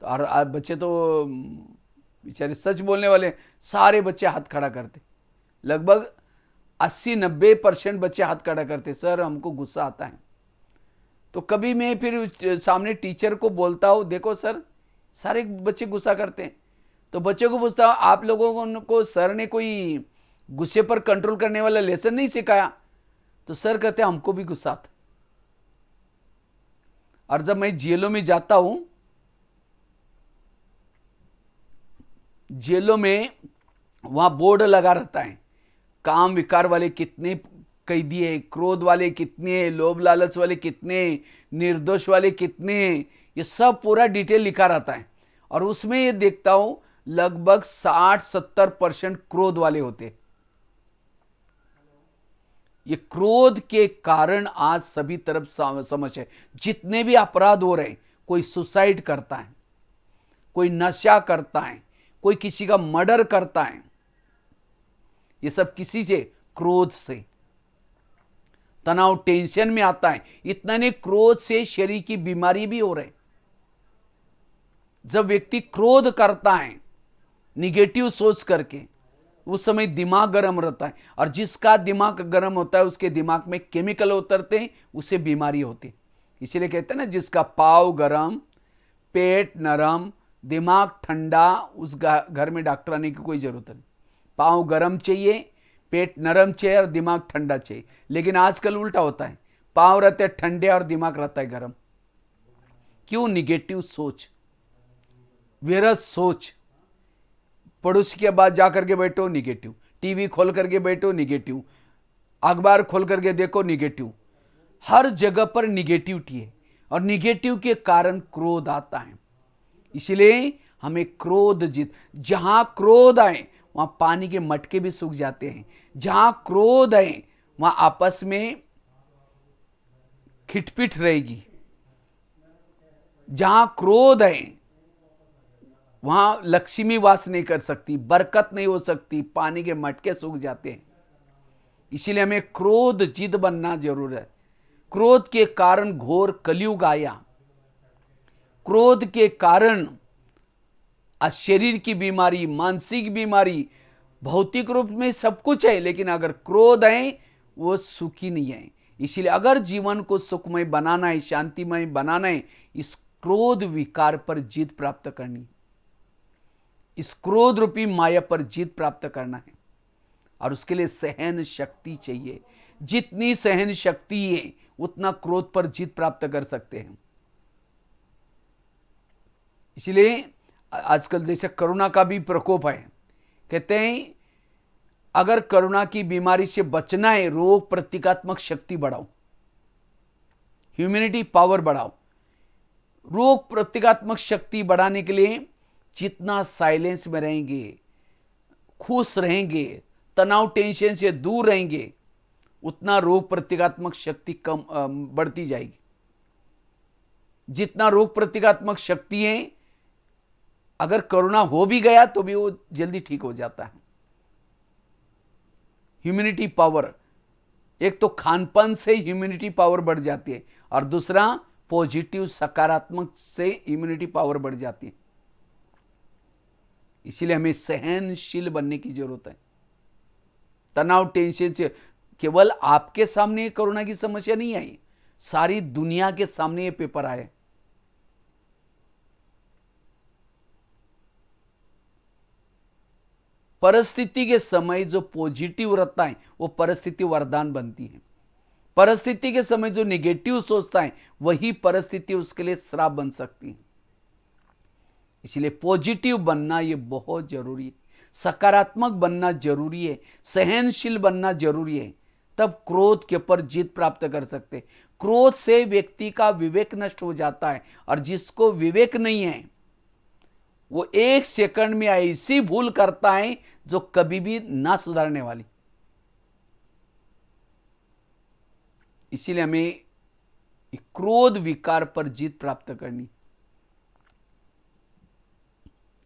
तो और बच्चे तो बेचारे सच बोलने वाले, सारे बच्चे हाथ खड़ा करते, लगभग 80-90% बच्चे हाथ खड़ा करते, सर हमको गुस्सा आता है। तो कभी मैं फिर सामने टीचर को बोलता हूँ, देखो सर सारे बच्चे गुस्सा करते हैं। तो बच्चों को पूछता हूँ, आप लोगों को सर ने कोई गुस्से पर कंट्रोल करने वाला लेसन नहीं सिखाया? तो सर कहते हैं हमको भी गुस्सा आता। और जब मैं जेलों में जाता हूं, जेलों में वहां बोर्ड लगा रहता है, काम विकार वाले कितने कैदी है, क्रोध वाले कितने हैं, लोभ लालच वाले कितने हैं, निर्दोष वाले कितने हैं, ये सब पूरा डिटेल लिखा रहता है। और उसमें ये देखता हूं लगभग 60-70% क्रोध वाले होते। ये क्रोध के कारण आज सभी तरफ समस्या है। जितने भी अपराध हो रहे, कोई सुसाइड करता है, कोई नशा करता है, कोई किसी का मर्डर करता है, ये सब किसी से, क्रोध से। तनाव, टेंशन में आता है। इतना नहीं, क्रोध से शरीर की बीमारी भी हो रहे। जब व्यक्ति क्रोध करता है निगेटिव सोच करके, उस समय दिमाग गर्म रहता है, और जिसका दिमाग गर्म होता है उसके दिमाग में केमिकल उतरते हैं, उसे बीमारी होती है। इसीलिए कहते हैं ना, जिसका पाँव गरम, पेट नरम, दिमाग ठंडा, उस घर में डॉक्टर आने की कोई जरूरत नहीं। पाँव गरम चाहिए, पेट नरम चाहिए और दिमाग ठंडा चाहिए। लेकिन आजकल उल्टा होता है, पाँव रहते हैं ठंडे और दिमाग रहता है गरम। क्यों? निगेटिव सोच, विरस सोच। पड़ोसी के बाद जाकर के बैठो, निगेटिव। टीवी खोल करके बैठो, निगेटिव। अखबार खोल करके देखो, निगेटिव। हर जगह पर निगेटिविटी है, और निगेटिव के कारण क्रोध आता है। इसलिए हमें क्रोध जहां क्रोध आए वहां पानी के मटके भी सूख जाते हैं। जहां क्रोध आए वहां आपस में खिटपिट रहेगी। जहां क्रोध है वहां लक्ष्मी वास नहीं कर सकती, बरकत नहीं हो सकती, पानी के मटके सूख जाते हैं। इसीलिए हमें क्रोध जिद बनना जरूर है। क्रोध के कारण घोर कलयुग आया। क्रोध के कारण शरीर की बीमारी, मानसिक बीमारी, भौतिक रूप में सब कुछ है, लेकिन अगर क्रोध है वो सुखी नहीं है। इसीलिए अगर जीवन को सुखमय बनाना है, शांतिमय बनाना है, इस क्रोध विकार पर जीत प्राप्त करनी, इस क्रोध रूपी माया पर जीत प्राप्त करना है। और उसके लिए सहन शक्ति चाहिए। जितनी सहन शक्ति है उतना क्रोध पर जीत प्राप्त कर सकते हैं। इसलिए आजकल जैसे कोरोना का भी प्रकोप है, कहते हैं अगर कोरोना की बीमारी से बचना है, रोग प्रतिकात्मक शक्ति बढ़ाओ, ह्यूमैनिटी पावर बढ़ाओ। रोग प्रतिकात्मक शक्ति बढ़ाने के लिए जितना साइलेंस में रहेंगे, खुश रहेंगे, तनाव टेंशन से दूर रहेंगे, उतना रोग प्रतिकात्मक शक्ति कम बढ़ती जाएगी। जितना रोग प्रतिकात्मक शक्ति है, अगर कोरोना हो भी गया तो भी वो जल्दी ठीक हो जाता है। ह्यूमैनिटी पावर, एक तो खानपान से ह्यूमैनिटी पावर बढ़ जाती है, और दूसरा पॉजिटिव सकारात्मक से इम्यूनिटी पावर बढ़ जाती है। इसीलिए हमें सहनशील बनने की जरूरत है। तनाव टेंशन से केवल आपके सामने कोरोना की समस्या नहीं आई, सारी दुनिया के सामने ये पेपर आए। परिस्थिति के समय जो पॉजिटिव रहता है वो परिस्थिति वरदान बनती है। परिस्थिति के समय जो निगेटिव सोचता है वही परिस्थिति उसके लिए श्राप बन सकती है। इसलिए पॉजिटिव बनना ये बहुत जरूरी है, सकारात्मक बनना जरूरी है, सहनशील बनना जरूरी है। तब क्रोध के ऊपर जीत प्राप्त कर सकते। क्रोध से व्यक्ति का विवेक नष्ट हो जाता है, और जिसको विवेक नहीं है वो एक सेकंड में ऐसी भूल करता है जो कभी भी ना सुधारने वाली। इसीलिए हमें क्रोध विकार पर जीत प्राप्त करनी।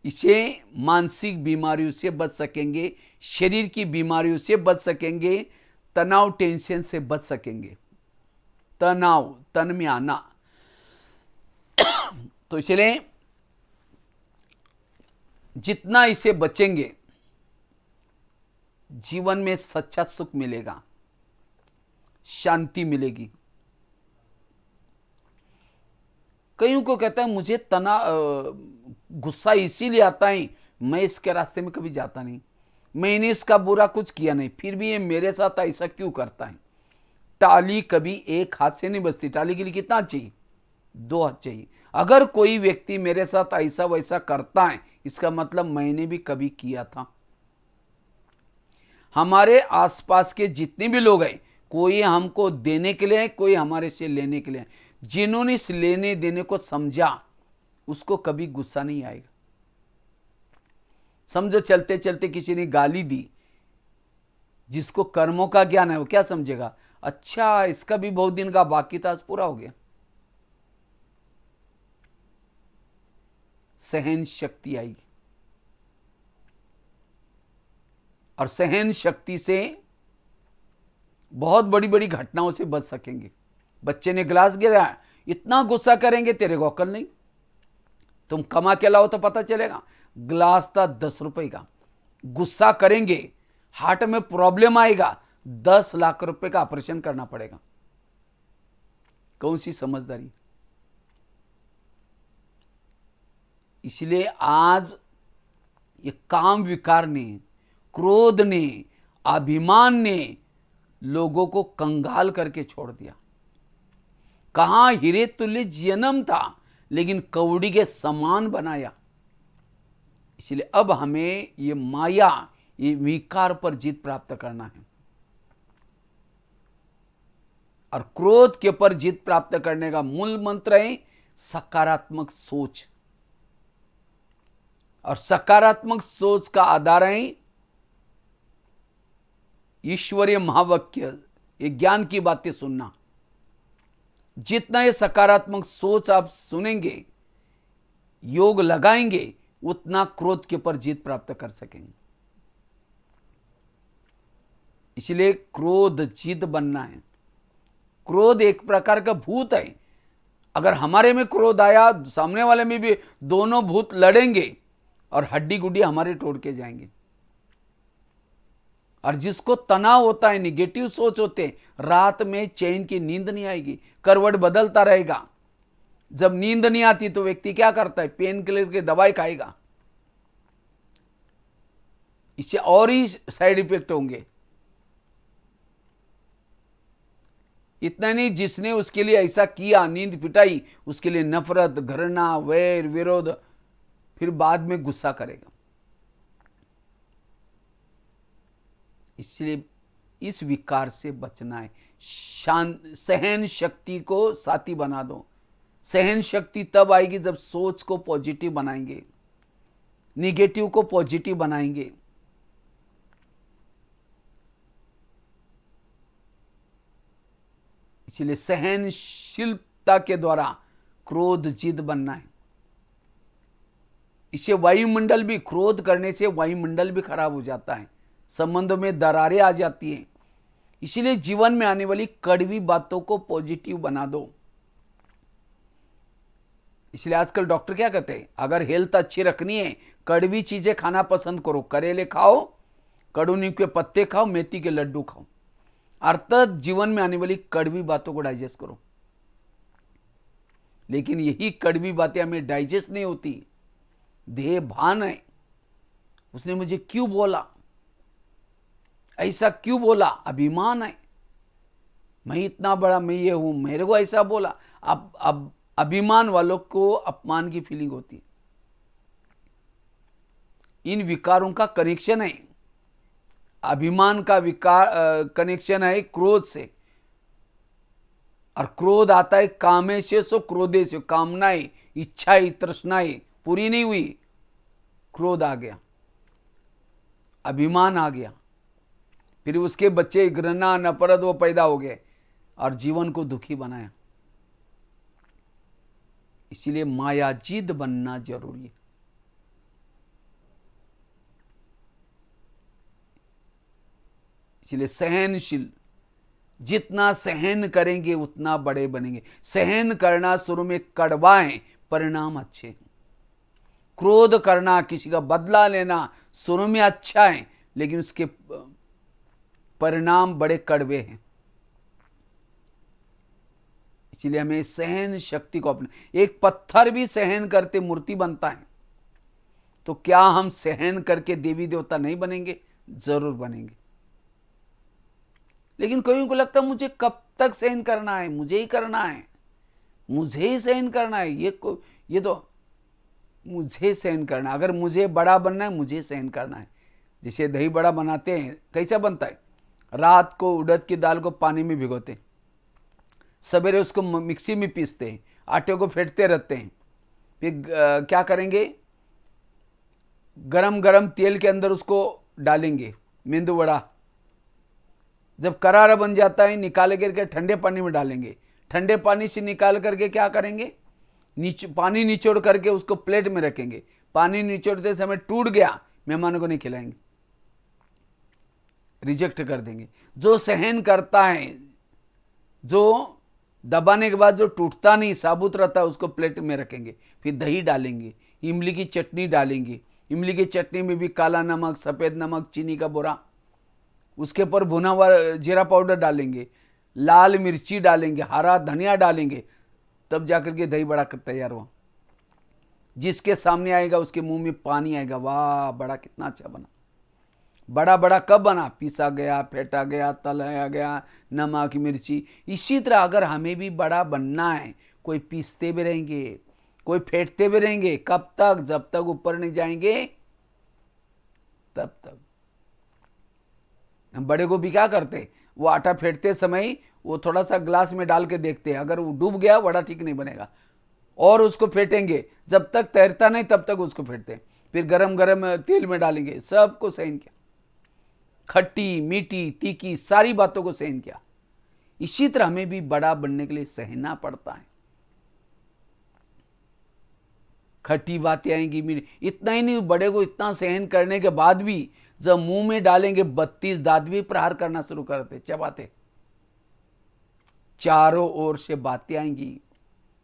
इसे मानसिक बीमारियों से बच सकेंगे, शरीर की बीमारियों से बच सकेंगे, तनाव टेंशन से बच सकेंगे। तनाव, तन में आना। तो इसलिए जितना इसे बचेंगे जीवन में सच्चा सुख मिलेगा, शांति मिलेगी। कईयों को कहता है मुझे गुस्सा इसीलिए आता है, मैं इसके रास्ते में कभी जाता नहीं, मैंने इसका बुरा कुछ किया नहीं, फिर भी ये मेरे साथ ऐसा क्यों करता है। टाली कभी एक हाथ से नहीं बजती, टाली के लिए कितना चाहिए? 2 हाथ चाहिए। अगर कोई व्यक्ति मेरे साथ ऐसा वैसा करता है, इसका मतलब मैंने भी कभी किया था। हमारे आसपास के जितने भी लोग हैं, कोई हमको देने के लिए है, कोई हमारे से लेने के लिए है। जिन्होंने इस लेने देने को समझा उसको कभी गुस्सा नहीं आएगा। समझो चलते चलते किसी ने गाली दी, जिसको कर्मों का ज्ञान है वो क्या समझेगा, अच्छा इसका भी बहुत दिन का बाकी था, आज पूरा हो गया। सहन शक्ति आएगी, और सहन शक्ति से बहुत बड़ी बड़ी घटनाओं से बच सकेंगे। बच्चे ने गिलास गिराया, इतना गुस्सा करेंगे तेरे को अकल नहीं, तुम कमा के लाओ तो पता चलेगा। गिलास था 10 रुपए का, गुस्सा करेंगे, हार्ट में प्रॉब्लम आएगा, 10 लाख रुपए का ऑपरेशन करना पड़ेगा। कौन सी समझदारी। इसलिए आज ये काम विकार ने, क्रोध ने, अभिमान ने लोगों को कंगाल करके छोड़ दिया। कहां हीरे तुल्य जन्म था, लेकिन कौड़ी के समान बनाया। इसलिए अब हमें ये माया, ये विकार पर जीत प्राप्त करना है, और क्रोध के ऊपर जीत प्राप्त करने का मूल मंत्र है सकारात्मक सोच। और सकारात्मक सोच का आधार है ईश्वरीय महावाक्य, ये ज्ञान की बातें सुनना। जितना ये सकारात्मक सोच आप सुनेंगे, योग लगाएंगे, उतना क्रोध के ऊपर जीत प्राप्त कर सकेंगे। इसलिए क्रोध जीत बनना है। क्रोध एक प्रकार का भूत है। अगर हमारे में क्रोध आया, सामने वाले में भी, दोनों भूत लड़ेंगे और हड्डी गुड्डी हमारे तोड़ के जाएंगे। और जिसको तनाव होता है, निगेटिव सोच होते हैं, रात में चैन की नींद नहीं आएगी, करवट बदलता रहेगा। जब नींद नहीं आती तो व्यक्ति क्या करता है, पेन किलर की दवाई खाएगा। इससे और ही साइड इफेक्ट होंगे। इतना नहीं, जिसने उसके लिए ऐसा किया, नींद पिटाई, उसके लिए नफरत, घृणा, वैर, विरोध, फिर बाद में गुस्सा करेगा। इसलिए इस विकार से बचना है। सहन शक्ति को साथी बना दो। सहन शक्ति तब आएगी जब सोच को पॉजिटिव बनाएंगे, निगेटिव को पॉजिटिव बनाएंगे। इसलिए सहनशीलता के द्वारा क्रोध जीत बनना है। इससे वायुमंडल भी, क्रोध करने से वायुमंडल भी खराब हो जाता है, संबंधों में दरारें आ जाती हैं। इसलिए जीवन में आने वाली कड़वी बातों को पॉजिटिव बना दो। इसलिए आजकल डॉक्टर क्या कहते हैं, अगर हेल्थ अच्छी रखनी है, कड़वी चीजें खाना पसंद करो। करेले खाओ, कड़ू नीम के पत्ते खाओ, मेथी के लड्डू खाओ। अर्थात जीवन में आने वाली कड़वी बातों को डाइजेस्ट करो। लेकिन यही कड़वी बातें हमें डाइजेस्ट नहीं होती। देह भान है, उसने मुझे क्यों बोला, ऐसा क्यों बोला, अभिमान है, मैं इतना बड़ा, मैं ये हूं, मेरे को ऐसा बोला। अब अभिमान वालों को अपमान की फीलिंग होती है। इन विकारों का कनेक्शन है, अभिमान का विकार कनेक्शन है क्रोध से। और क्रोध आता है कामेशे सो क्रोधे से, कामनाएं, इच्छाएं, तृष्णाएं पूरी नहीं हुई, क्रोध आ गया, अभिमान आ गया, फिर उसके बच्चे घृणा, नफरत वो पैदा हो गए और जीवन को दुखी बनाया। इसीलिए मायाजीत बनना जरूरी है। इसलिए सहनशील, जितना सहन करेंगे उतना बड़े बनेंगे। सहन करना शुरू में कड़वा है, परिणाम अच्छे हैं। क्रोध करना, किसी का बदला लेना शुरू में अच्छा है, लेकिन उसके परिणाम बड़े कड़वे हैं। इसलिए हमें सहन शक्ति को अपने, एक पत्थर भी सहन करते मूर्ति बनता है, तो क्या हम सहन करके देवी देवता नहीं बनेंगे? जरूर बनेंगे। लेकिन कईयों को लगता है मुझे कब तक सहन करना है, मुझे ही करना है, मुझे ही सहन करना है, ये तो मुझे सहन करना। अगर मुझे बड़ा बनना है, मुझे सहन करना है। जैसे दही बड़ा बनाते हैं, कैसा बनता है? रात को उड़द की दाल को पानी में भिगोते, सवेरे उसको मिक्सी में पीसते हैं, आटे को फेंटते रहते हैं, फिर क्या करेंगे, गरम गरम तेल के अंदर उसको डालेंगे मेंदू वड़ा। जब करारा बन जाता है निकाल करके ठंडे पानी में डालेंगे, ठंडे पानी से निकाल करके क्या करेंगे, पानी निचोड़ करके उसको प्लेट में रखेंगे। पानी निचोड़ते समय टूट गया, मेहमानों को नहीं खिलाएंगे, रिजेक्ट कर देंगे। जो सहन करता है, जो दबाने के बाद जो टूटता नहीं साबुत रहता है, उसको प्लेट में रखेंगे। फिर दही डालेंगे, इमली की चटनी डालेंगे, इमली की चटनी में भी काला नमक, सफ़ेद नमक, चीनी का बोरा, उसके ऊपर भुना हुआ जीरा पाउडर डालेंगे, लाल मिर्ची डालेंगे, हरा धनिया डालेंगे, तब जाकर के दही बड़ा तैयार हुआ। जिसके सामने आएगा उसके मुंह में पानी आएगा, वाह बड़ा कितना अच्छा बना। बड़ा बड़ा कब बना, पीसा गया, फेंटा गया, तलाया गया, नमक मिर्ची। इसी तरह अगर हमें भी बड़ा बनना है, कोई पीसते भी रहेंगे, कोई फेंटते भी रहेंगे, कब तक, जब तक ऊपर नहीं जाएंगे तब तक। हम बड़े को भी क्या करते, वो आटा फेंटते समय वो थोड़ा सा ग्लास में डाल के देखते हैं, अगर वो डूब गया वड़ा ठीक नहीं बनेगा, और उसको फेंटेंगे, जब तक तैरता नहीं तब तक उसको फेंटते, फिर गरम गरम तेल में डालेंगे। सबको सहन किया, खट्टी मीठी तीखी सारी बातों को सहन किया। इसी तरह हमें भी बड़ा बनने के लिए सहना पड़ता है। खट्टी बातें आएंगी, मीठी, इतना ही नहीं, बड़े को इतना सहन करने के बाद भी जब मुंह में डालेंगे 32 दांत भी प्रहार करना शुरू करते, चबाते, चारों ओर से बातें आएंगी।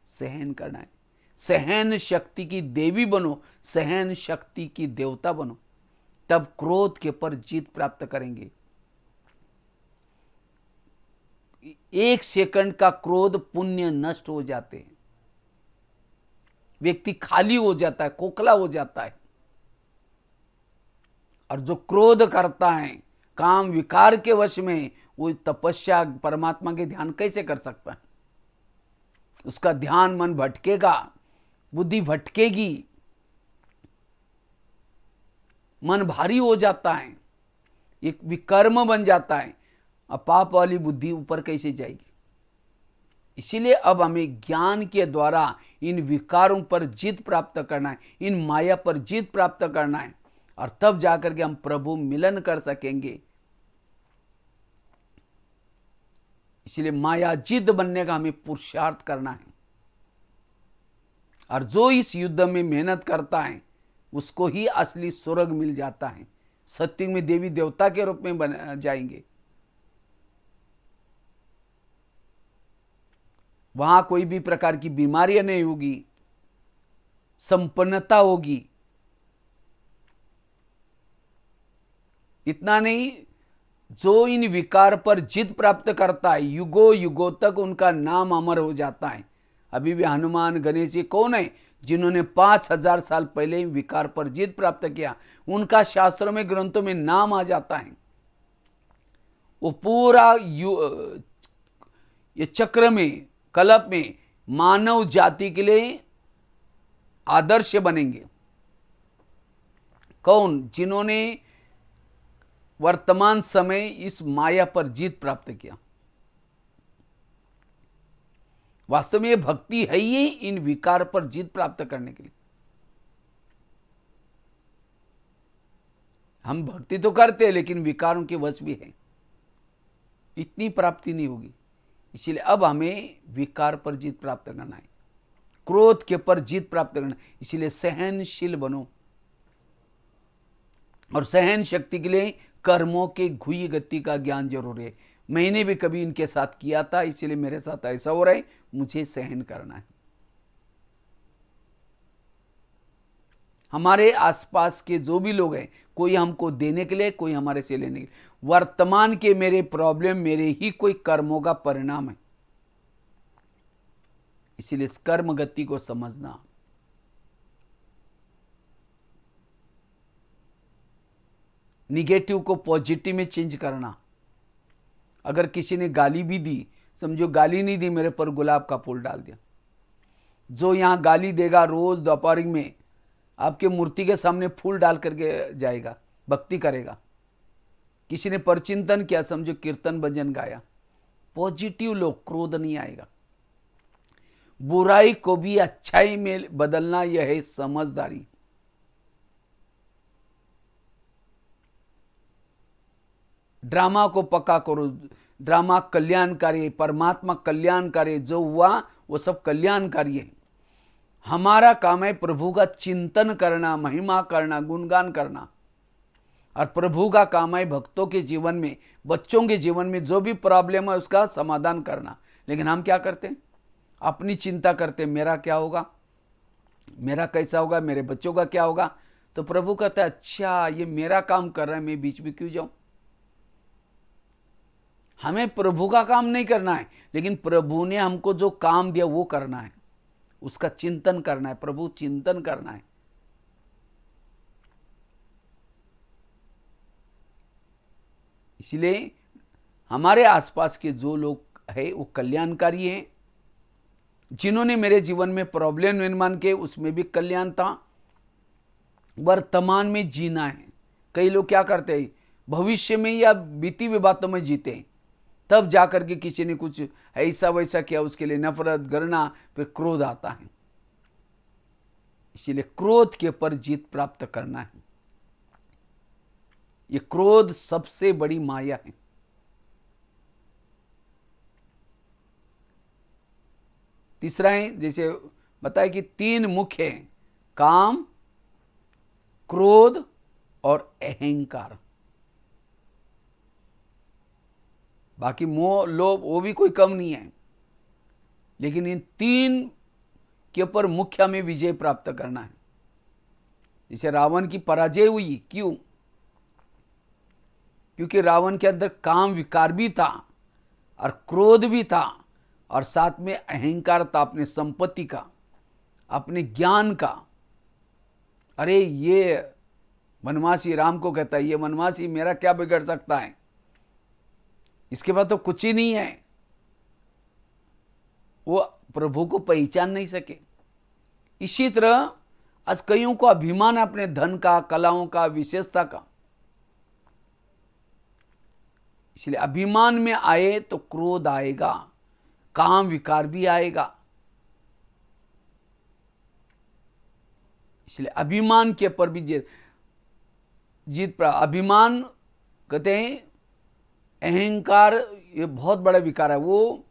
सहन करना है। सहन शक्ति की देवी बनो, सहन शक्ति की देवता बनो, तब क्रोध के ऊपर जीत प्राप्त करेंगे। 1 सेकंड का क्रोध पुण्य नष्ट हो जाते हैं, व्यक्ति खाली हो जाता है, खोखला हो जाता है। और जो क्रोध करता है काम विकार के वश में, वो तपस्या परमात्मा के ध्यान कैसे कर सकता है। उसका ध्यान मन भटकेगा, बुद्धि भटकेगी, मन भारी हो जाता है, एक विकर्म बन जाता है। अब पाप वाली बुद्धि ऊपर कैसे जाएगी। इसीलिए अब हमें ज्ञान के द्वारा इन विकारों पर जीत प्राप्त करना है, इन माया पर जीत प्राप्त करना है, और तब जाकर के हम प्रभु मिलन कर सकेंगे। इसलिए माया जिद बनने का हमें पुरुषार्थ करना है। और जो इस युद्ध में मेहनत करता है उसको ही असली स्वर्ग मिल जाता है, सत्य में देवी देवता के रूप में बन जाएंगे। वहां कोई भी प्रकार की बीमारियां नहीं होगी, संपन्नता होगी। इतना नहीं, जो इन विकार पर जीत प्राप्त करता है युगों युगों तक उनका नाम अमर हो जाता है। अभी भी हनुमान गणेश जी कौन है, जिन्होंने 5000 साल पहले ही विकार पर जीत प्राप्त किया, उनका शास्त्रों में ग्रंथों में नाम आ जाता है। वो पूरा ये चक्र में, कल्प में मानव जाति के लिए आदर्श बनेंगे। कौन, जिन्होंने वर्तमान समय इस माया पर जीत प्राप्त किया। वास्तव में ये भक्ति है ही इन विकार पर जीत प्राप्त करने के लिए। हम भक्ति तो करते हैं लेकिन विकारों के वश भी हैं, इतनी प्राप्ति नहीं होगी। इसीलिए अब हमें विकार पर जीत प्राप्त करना है, क्रोध के पर जीत प्राप्त करना है। इसीलिए सहनशील बनो, और सहन शक्ति के लिए कर्मों के घुई गति का ज्ञान जरूर है। मैंने भी कभी इनके साथ किया था, इसीलिए मेरे साथ ऐसा हो रहा है, मुझे सहन करना है। हमारे आसपास के जो भी लोग हैं, कोई हमको देने के लिए, कोई हमारे से लेने के लिए। वर्तमान के मेरे प्रॉब्लम मेरे ही कोई कर्मों का परिणाम है। इसीलिए इस कर्म गति को समझना। निगेटिव को पॉजिटिव में चेंज करना। अगर किसी ने गाली भी दी, समझो गाली नहीं दी, मेरे पर गुलाब का फूल डाल दिया। जो यहां गाली देगा रोज दोपहर में आपके मूर्ति के सामने फूल डाल करके जाएगा, भक्ति करेगा, किसी ने परचिंतन किया, समझो कीर्तन भजन गाया, पॉजिटिव लो, क्रोध नहीं आएगा। बुराई को भी अच्छाई में बदलना, यह है समझदारी। ड्रामा को पक्का करो, ड्रामा कल्याणकारी, परमात्मा कल्याणकारी, जो हुआ वो सब कल्याणकारी है। हमारा काम है प्रभु का चिंतन करना, महिमा करना, गुणगान करना। और प्रभु का काम है भक्तों के जीवन में, बच्चों के जीवन में जो भी प्रॉब्लम है उसका समाधान करना। लेकिन हम क्या करते हैं? अपनी चिंता करते हैं, मेरा क्या होगा, मेरा कैसा होगा, मेरे बच्चों का क्या होगा। तो प्रभु कहता है अच्छा ये मेरा काम कर रहा है, मैं बीच में क्यों जाऊं। हमें प्रभु का काम नहीं करना है, लेकिन प्रभु ने हमको जो काम दिया वो करना है, उसका चिंतन करना है, प्रभु चिंतन करना है। इसलिए हमारे आसपास के जो लोग हैं वो कल्याणकारी हैं। जिन्होंने मेरे जीवन में प्रॉब्लम निर्माण किए उसमें भी कल्याण था। वर्तमान में जीना है। कई लोग क्या करते हैं, भविष्य में या बीती हुई बातों में जीते हैं, तब जाकर के किसी ने कुछ ऐसा वैसा किया उसके लिए नफरत, घृणा, फिर क्रोध आता है। इसलिए क्रोध के ऊपर जीत प्राप्त करना है। ये क्रोध सबसे बड़ी माया है। तीसरा है, जैसे बताया कि 3 मुख्य हैं, काम, क्रोध और अहंकार। बाकी मोह, लोभ वो भी कोई कम नहीं है, लेकिन इन 3 के ऊपर मुख्य में विजय प्राप्त करना है। जैसे रावण की पराजय हुई, क्यों? क्योंकि रावण के अंदर काम विकार भी था और क्रोध भी था और साथ में अहंकार था, अपने संपत्ति का, अपने ज्ञान का। अरे ये वनवासी राम को कहता है, ये वनवासी मेरा क्या बिगड़ सकता है, इसके बाद तो कुछ ही नहीं है। वो प्रभु को पहचान नहीं सके। इसी तरह आज कईयों को अभिमान है अपने धन का, कलाओं का, विशेषता का। इसलिए अभिमान में आए तो क्रोध आएगा, काम विकार भी आएगा। इसलिए अभिमान के ऊपर भी जीत अभिमान कहते हैं, अहंकार ये बहुत बड़ा विकार है, वो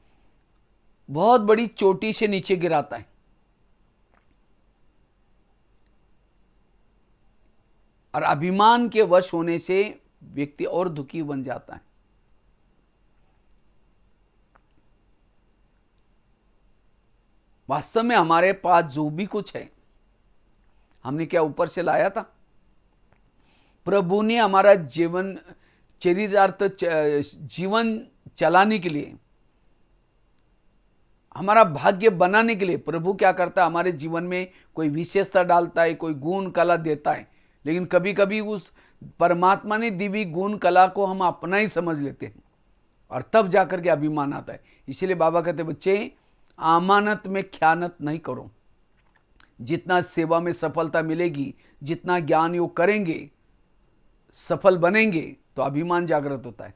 बहुत बड़ी चोटी से नीचे गिराता है। और अभिमान के वश होने से व्यक्ति और दुखी बन जाता है। वास्तव में हमारे पास जो भी कुछ है, हमने क्या ऊपर से लाया था? प्रभु ने हमारा जीवन चरितार्थ जीवन चलाने के लिए, हमारा भाग्य बनाने के लिए प्रभु क्या करता है, हमारे जीवन में कोई विशेषता डालता है, कोई गुण कला देता है। लेकिन कभी कभी उस परमात्मा ने दी हुई गुण कला को हम अपना ही समझ लेते हैं और तब जाकर के अभिमान आता है। इसीलिए बाबा कहते बच्चे, अमानत में ख्यानत नहीं करो। जितना सेवा में सफलता मिलेगी, जितना ज्ञान योग करेंगे, सफल बनेंगे, तो अभिमान जागृत होता है।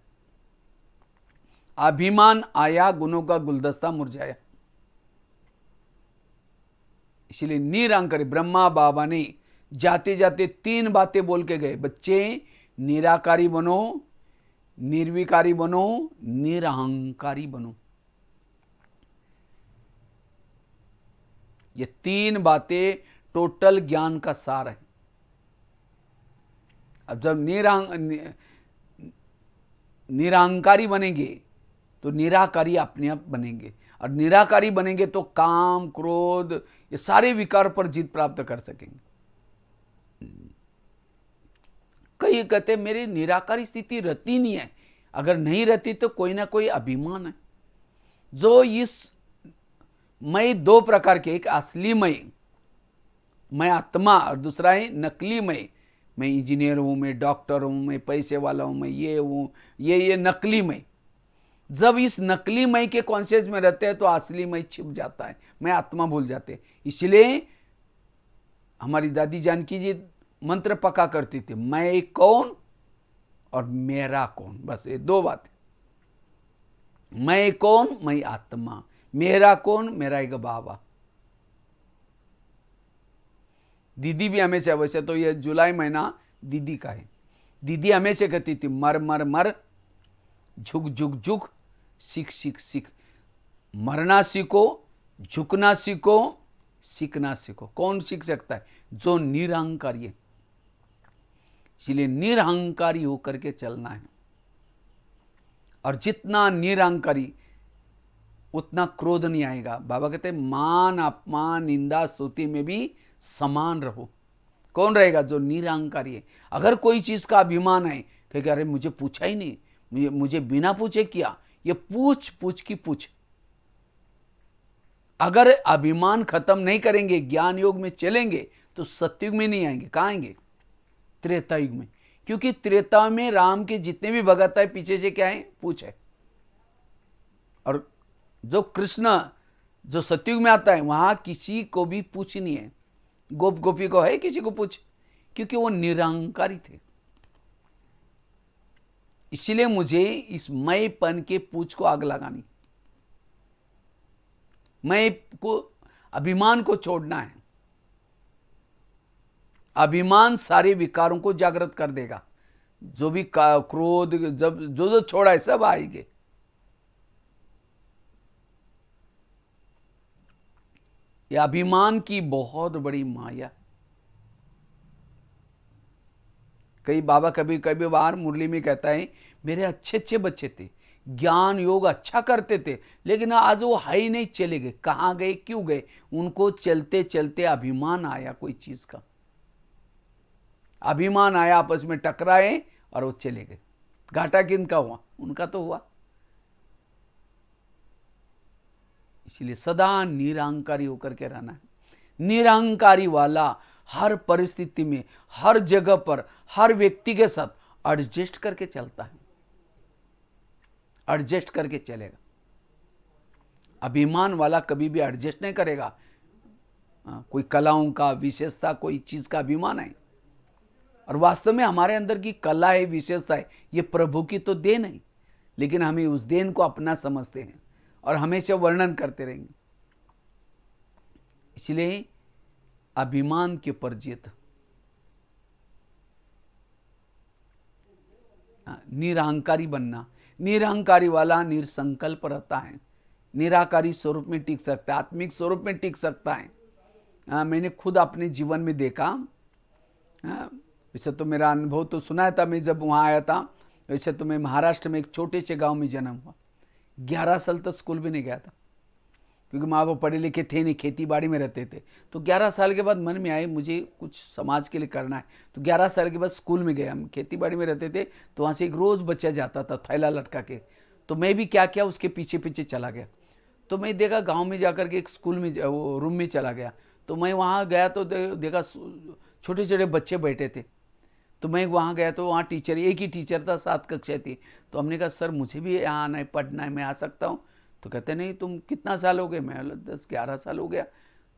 अभिमान आया, गुणों का गुलदस्ता मुरझाया। इसलिए निरंकारी ब्रह्मा बाबा ने जाते जाते 3 बातें बोल के गए, बच्चे निराकारी बनो, निर्विकारी बनो, निरहंकारी बनो। ये 3 बातें टोटल ज्ञान का सार है। अब जब निरहंकारी बनेंगे तो निराकारी अपने आप बनेंगे, और निराकारी बनेंगे तो काम, क्रोध, ये सारे विकार पर जीत प्राप्त कर सकेंगे। कई कहते मेरी निराकारी स्थिति रहती नहीं है। अगर नहीं रहती तो कोई ना कोई अभिमान है। जो इस मैं 2 प्रकार के, एक असली मैं आत्मा, और दूसरा है नकली मैं इंजीनियर हूं, मैं डॉक्टर हूं, मैं पैसे वाला हूं, मैं ये हूं, ये नकली मैं। जब इस नकली मैं के कॉन्शियस में रहते हैं तो असली मैं छिप जाता है, मैं आत्मा भूल जाते हैं। इसलिए हमारी दादी जानकी जी मंत्र पक्का करती थी, मैं कौन और मेरा कौन, बस ये दो बातें। मैं कौन, मैं आत्मा, मेरा कौन, मेरा एक बाबा। दीदी भी हमेशा, वैसे तो ये जुलाई महीना दीदी का है, दीदी हमेशा कहती थी मर मर मर, झुक झुक झुक, सीख सीख सीख। मरना सीखो, झुकना सीखो, सीखना सीखो। कौन सीख सकता है? जो निरहंकारी है। इसलिए निरहंकारी होकर के चलना है, और जितना निरहंकारी उतना क्रोध नहीं आएगा। बाबा कहते हैं मान अपमान निंदा स्तुति में भी समान रहो। कौन रहेगा? जो निरहंकारी है। अगर कोई चीज का अभिमान है, क्योंकि अरे मुझे पूछा ही नहीं, मुझे बिना पूछे किया, ये पूछ पूछ की पूछ। अगर अभिमान खत्म नहीं करेंगे, ज्ञान योग में चलेंगे, तो सतयुग में नहीं आएंगे। कहां आएंगे? त्रेता युग में। क्योंकि त्रेता में राम के जितने भी भगत है पीछे से क्या है? पूछ है। और जो कृष्ण जो सतयुग में आता है, वहां किसी को भी पूछ नहीं है। गोप गोपी को है किसी को पूछ? क्योंकि वो निरहंकारी थे। इसलिए मुझे इस मैंपन के पूछ को आग लगानी, मैं को, अभिमान को छोड़ना है। अभिमान सारे विकारों को जागृत कर देगा। जो भी क्रोध, जब जो जो छोड़ा है सब आएंगे। यह अभिमान की बहुत बड़ी माया। कई बाबा कभी कभी बार मुरली में कहता है मेरे अच्छे अच्छे बच्चे थे, ज्ञान योग अच्छा करते थे, लेकिन आज वो है ही नहीं, चले गए। कहाँ गए, क्यों गए? उनको चलते चलते अभिमान आया कोई चीज का, अभिमान आया, आपस में टकराए और वो चले गए। घाटा किनका हुआ? उनका तो हुआ। इसलिए सदा निरहंकारी होकर के रहना है। निरहंकारी वाला हर परिस्थिति में, हर जगह पर, हर व्यक्ति के साथ एडजस्ट करके चलता है, एडजस्ट करके चलेगा। अभिमान वाला कभी भी एडजस्ट नहीं करेगा। कोई कलाओं का, विशेषता, कोई चीज का अभिमान है, और वास्तव में हमारे अंदर की कला है, विशेषता है, ये प्रभु की तो देन है, लेकिन हमें उस देन को अपना समझते हैं और हमेशा वर्णन करते रहेंगे। इसलिए अभिमान के ऊपर जीत। निरहंकारी बनना। निरहंकारी वाला निरसंकल्प रहता है, निराकारी स्वरूप में टिक सकता है, आत्मिक स्वरूप में टिक सकता है। मैंने खुद अपने जीवन में देखा। वैसे तो मेरा अनुभव तो सुना था, मैं जब वहाँ आया था। वैसे तो मैं महाराष्ट्र में एक छोटे से गांव में जन्म हुआ। 11 साल तक स्कूल भी नहीं गया था, क्योंकि माँ बाप पढ़े लिखे थे नहीं, खेती बाड़ी में रहते थे। तो 11 साल के बाद मन में आए मुझे कुछ समाज के लिए करना है। तो 11 साल के बाद स्कूल में गया। हम खेती बाड़ी में रहते थे, तो वहाँ से एक रोज़ बच्चा जाता था थैला लटका के। तो मैं भी क्या किया, उसके पीछे पीछे चला गया। तो मैं देखा गाँव में जाकर के एक स्कूल में, वो रूम में चला गया। तो मैं वहाँ गया तो देखा छोटे छोटे बच्चे बैठे थे। तो मैं वहाँ गया तो वहाँ टीचर, एक ही टीचर था, 7 कक्षा थी। तो हमने कहा सर मुझे भी यहाँ आना है, पढ़ना है, मैं आ सकता हूँ? तो कहते नहीं, तुम कितना साल हो गए? मैं बोला 10-11 साल हो गया।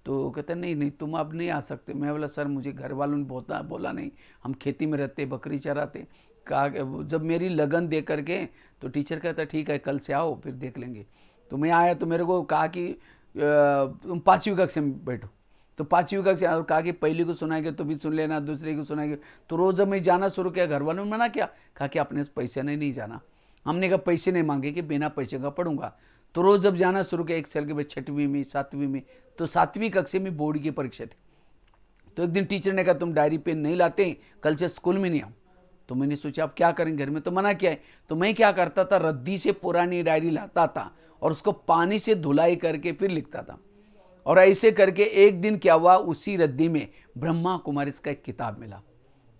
तो कहते नहीं तुम अब नहीं आ सकते। मैं बोला सर मुझे घर वालों ने बोला नहीं, हम खेती में रहते, बकरी चराते। कहा जब मेरी लगन दे करके, तो टीचर कहता ठीक है कल से आओ, फिर देख लेंगे। तो मैं आया तो मेरे को कहा कि तुम 5वीं कक्षा में बैठो। तो 5वीं कक्षा, और कहा कि पहली को सुनाएंगे तो भी सुन लेना, दूसरे को सुनाएंगे। तो रोज़ जब मैं जाना शुरू किया, घर वालों ने मना किया, कहा कि अपने पैसे नहीं जाना। हमने कहा पैसे नहीं मांगे कि बिना पैसे का पढ़ूंगा। तो रोज़ जब जाना शुरू किया, 1 साल के बाद 6वीं में, 7वीं में, तो 7वीं कक्षा में बोर्ड की परीक्षा थी। तो एक दिन टीचर ने कहा तुम डायरी पेन नहीं लाते, कल से स्कूल में नहीं आओ। तो मैंने सोचा अब क्या करें, घर में तो मना किया है। तो मैं क्या करता था, रद्दी से पुरानी डायरी लाता था और उसको पानी से धुलाई करके फिर लिखता था। और ऐसे करके एक दिन क्या हुआ, उसी रद्दी में ब्रह्मा कुमारी का एक किताब मिला।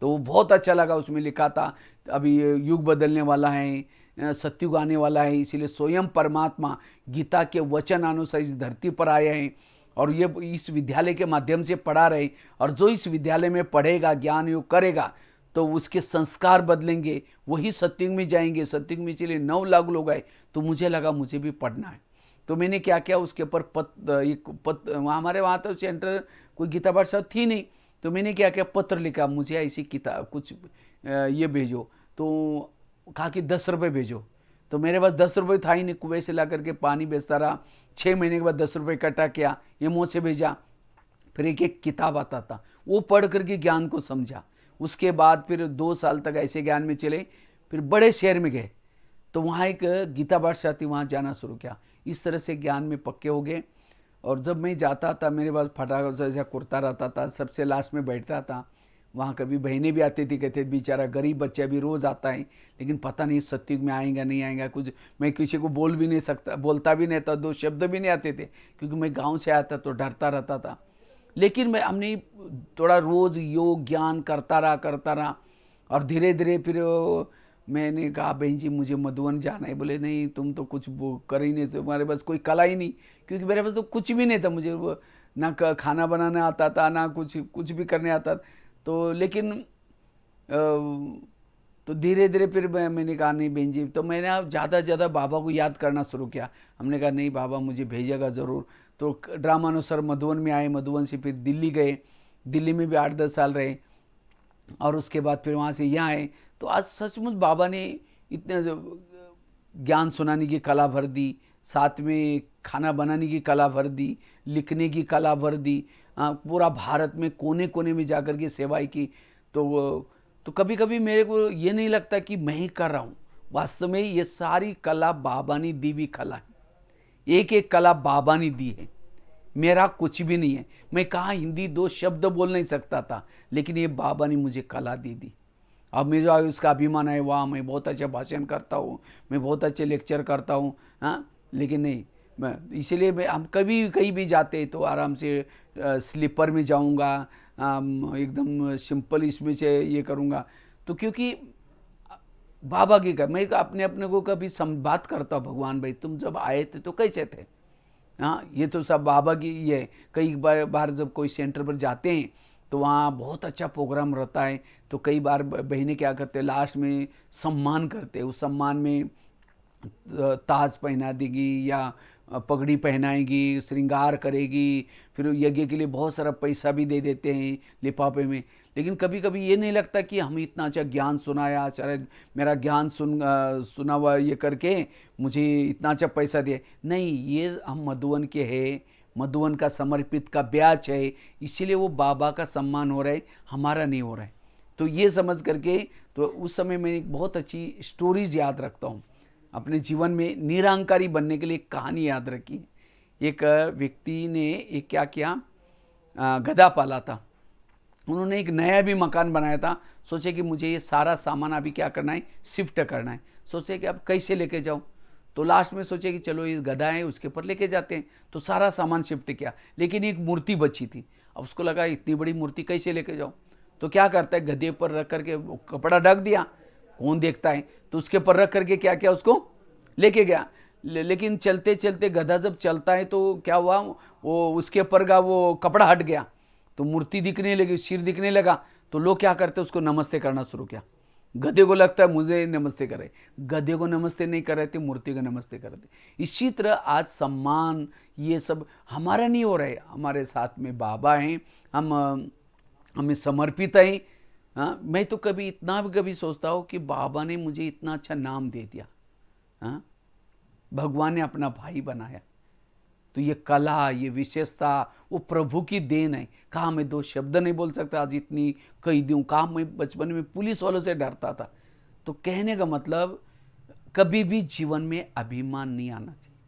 तो वो बहुत अच्छा लगा। उसमें लिखा था अभी युग बदलने वाला है, सत्युग आने वाला है, इसीलिए स्वयं परमात्मा गीता के वचन अनुसार इस धरती पर आए हैं और ये इस विद्यालय के माध्यम से पढ़ा रहे। और जो इस विद्यालय में पढ़ेगा, ज्ञान योग करेगा, तो उसके संस्कार बदलेंगे, वही सत्युग में जाएंगे। सत्युग में चलिए 9 लाख लोग आए। तो मुझे लगा मुझे भी पढ़ना है। तो मैंने क्या किया, उसके ऊपर हमारे वहाँ तो सेंटर कोई गीता पाठ थी नहीं। तो मैंने क्या किया, पत्र लिखा मुझे ऐसी किताब कुछ ये भेजो। तो कहा कि 10 रुपये भेजो। तो मेरे पास 10 रुपये था ही नहीं, कुएं से ला करके पानी बेचता रहा। 6 महीने के बाद 10 रुपये इकट्ठा किया, ये मुँह से भेजा। फिर एक एक किताब आता था, वो पढ़ करके ज्ञान को समझा। उसके बाद फिर 2 साल तक ऐसे ज्ञान में चले। फिर बड़े शहर में गए तो वहाँ एक गीता बादशाह थी, वहाँ जाना शुरू किया। इस तरह से ज्ञान में पक्के हो गए। और जब मैं जाता था, मेरे पास फटा जैसा कुर्ता रहता था, सबसे लास्ट में बैठता था। वहाँ कभी बहनें भी आती थी, कहते बेचारा गरीब बच्चा भी रोज़ आता है, लेकिन पता नहीं सत्युग में आएगा नहीं आएगा कुछ। मैं किसी को बोल भी नहीं सकता, बोलता भी नहीं था, 2 शब्द भी नहीं आते थे, क्योंकि मैं गाँव से आया था तो डरता रहता था। लेकिन हमने थोड़ा रोज़ योग ज्ञान करता रहा। और धीरे धीरे फिर मैंने कहा बहन जी मुझे मधुबन जाना है। बोले नहीं, तुम तो कुछ कर ही नहीं, तुम्हारे पास कोई कला ही नहीं। क्योंकि मेरे पास तो कुछ भी नहीं था, मुझे वो ना खाना बनाना आता था, ना कुछ भी करने आता। तो लेकिन तो धीरे धीरे फिर मैंने कहा नहीं बहन जी, तो मैंने ज़्यादा से ज़्यादा बाबा को याद करना शुरू किया। हमने कहा नहीं बाबा मुझे भेजेगा ज़रूर। तो ड्रामानुसार मधुबन में आए, मधुबन से फिर दिल्ली गए, दिल्ली में भी 8-10 साल रहे। और उसके बाद फिर वहाँ से यहाँ आए। तो आज सचमुच बाबा ने इतने ज्ञान सुनाने की कला भर दी, साथ में खाना बनाने की कला भर दी, लिखने की कला भर दी। पूरा भारत में कोने कोने में जाकर के सेवाएं की। तो कभी कभी मेरे को ये नहीं लगता कि मैं ही कर रहा हूँ, वास्तव में ये सारी कला बाबा ने दी हुई कला है। एक एक कला बाबा ने दी है, मेरा कुछ भी नहीं है। मैं कहाँ हिंदी 2 शब्द बोल नहीं सकता था, लेकिन ये बाबा ने मुझे कला दे दी। अब मुझे उसका अभिमान है, वाह मैं बहुत अच्छा भाषण करता हूँ, मैं बहुत अच्छे लेक्चर करता हूँ। हाँ, लेकिन नहीं, मैं इसलिए हम कभी कहीं भी जाते तो आराम से स्लीपर में जाऊँगा, एकदम सिंपल इसमें से ये करूँगा। तो क्योंकि बाबा की मैं अपने को कभी बात करता हूँ, भगवान भाई तुम जब आए थे तो कैसे थे। हाँ, ये तो सब बाबा की ये। कई बार जब कोई सेंटर पर जाते हैं तो वहाँ बहुत अच्छा प्रोग्राम रहता है। तो कई बार बहनें क्या करते हैं, लास्ट में सम्मान करते हैं। उस सम्मान में ताज पहना देगी या पगड़ी पहनाएगी, श्रृंगार करेगी, फिर यज्ञ के लिए बहुत सारा पैसा भी दे देते हैं लिफाफे में। लेकिन कभी कभी ये नहीं लगता कि हम इतना अच्छा ज्ञान सुनाया, आचार्य मेरा ज्ञान सुना हुआ ये करके मुझे इतना अच्छा पैसा दिए। नहीं, ये हम मधुबन के हैं, मधुबन का समर्पित का ब्याज है, इसीलिए वो बाबा का सम्मान हो रहा है, हमारा नहीं हो रहा है। तो ये समझ करके तो उस समय मैं एक बहुत अच्छी स्टोरीज याद रखता हूँ अपने जीवन में। निरंकारी बनने के लिए एक कहानी याद रखी। एक व्यक्ति ने एक क्या किया, गधा पाला था। उन्होंने एक नया भी मकान बनाया था। सोचे कि मुझे ये सारा सामान अभी क्या करना है, शिफ्ट करना है। सोचे कि अब कैसे लेके जाऊँ। तो लास्ट में सोचे कि चलो ये गधा है उसके ऊपर लेके जाते हैं। तो सारा सामान शिफ्ट किया, लेकिन एक मूर्ति बची थी। अब उसको लगा इतनी बड़ी मूर्ति कैसे लेके जाऊँ। तो क्या करता है, गधे पर रख करके कपड़ा ढक दिया, कौन देखता है। तो उसके ऊपर रख करके क्या किया, उसको लेके गया। लेकिन चलते चलते गधा जब चलता है तो क्या हुआ, वो उसके ऊपर का वो कपड़ा हट गया, तो मूर्ति दिखने लगी, सिर दिखने लगा। तो लोग क्या करते उसको नमस्ते करना शुरू किया। गधे को लगता है मुझे नमस्ते करे, गधे को नमस्ते नहीं कर रहे थे, मूर्ति को नमस्ते कर रहे थे। इसी तरह आज सम्मान ये सब हमारा नहीं हो रहा है, हमारे साथ में बाबा हैं, हम हमें समर्पित हैं। हाँ, मैं तो कभी इतना भी कभी सोचता हूँ कि बाबा ने मुझे इतना अच्छा नाम दे दिया। हाँ, भगवान ने अपना भाई बनाया। तो ये कला, ये विशेषता वो प्रभु की देन है। कहाँ मैं 2 शब्द नहीं बोल सकता आज इतनी कही दूँ। कहाँ मैं बचपन में पुलिस वालों से डरता था। तो कहने का मतलब कभी भी जीवन में अभिमान नहीं आना चाहिए।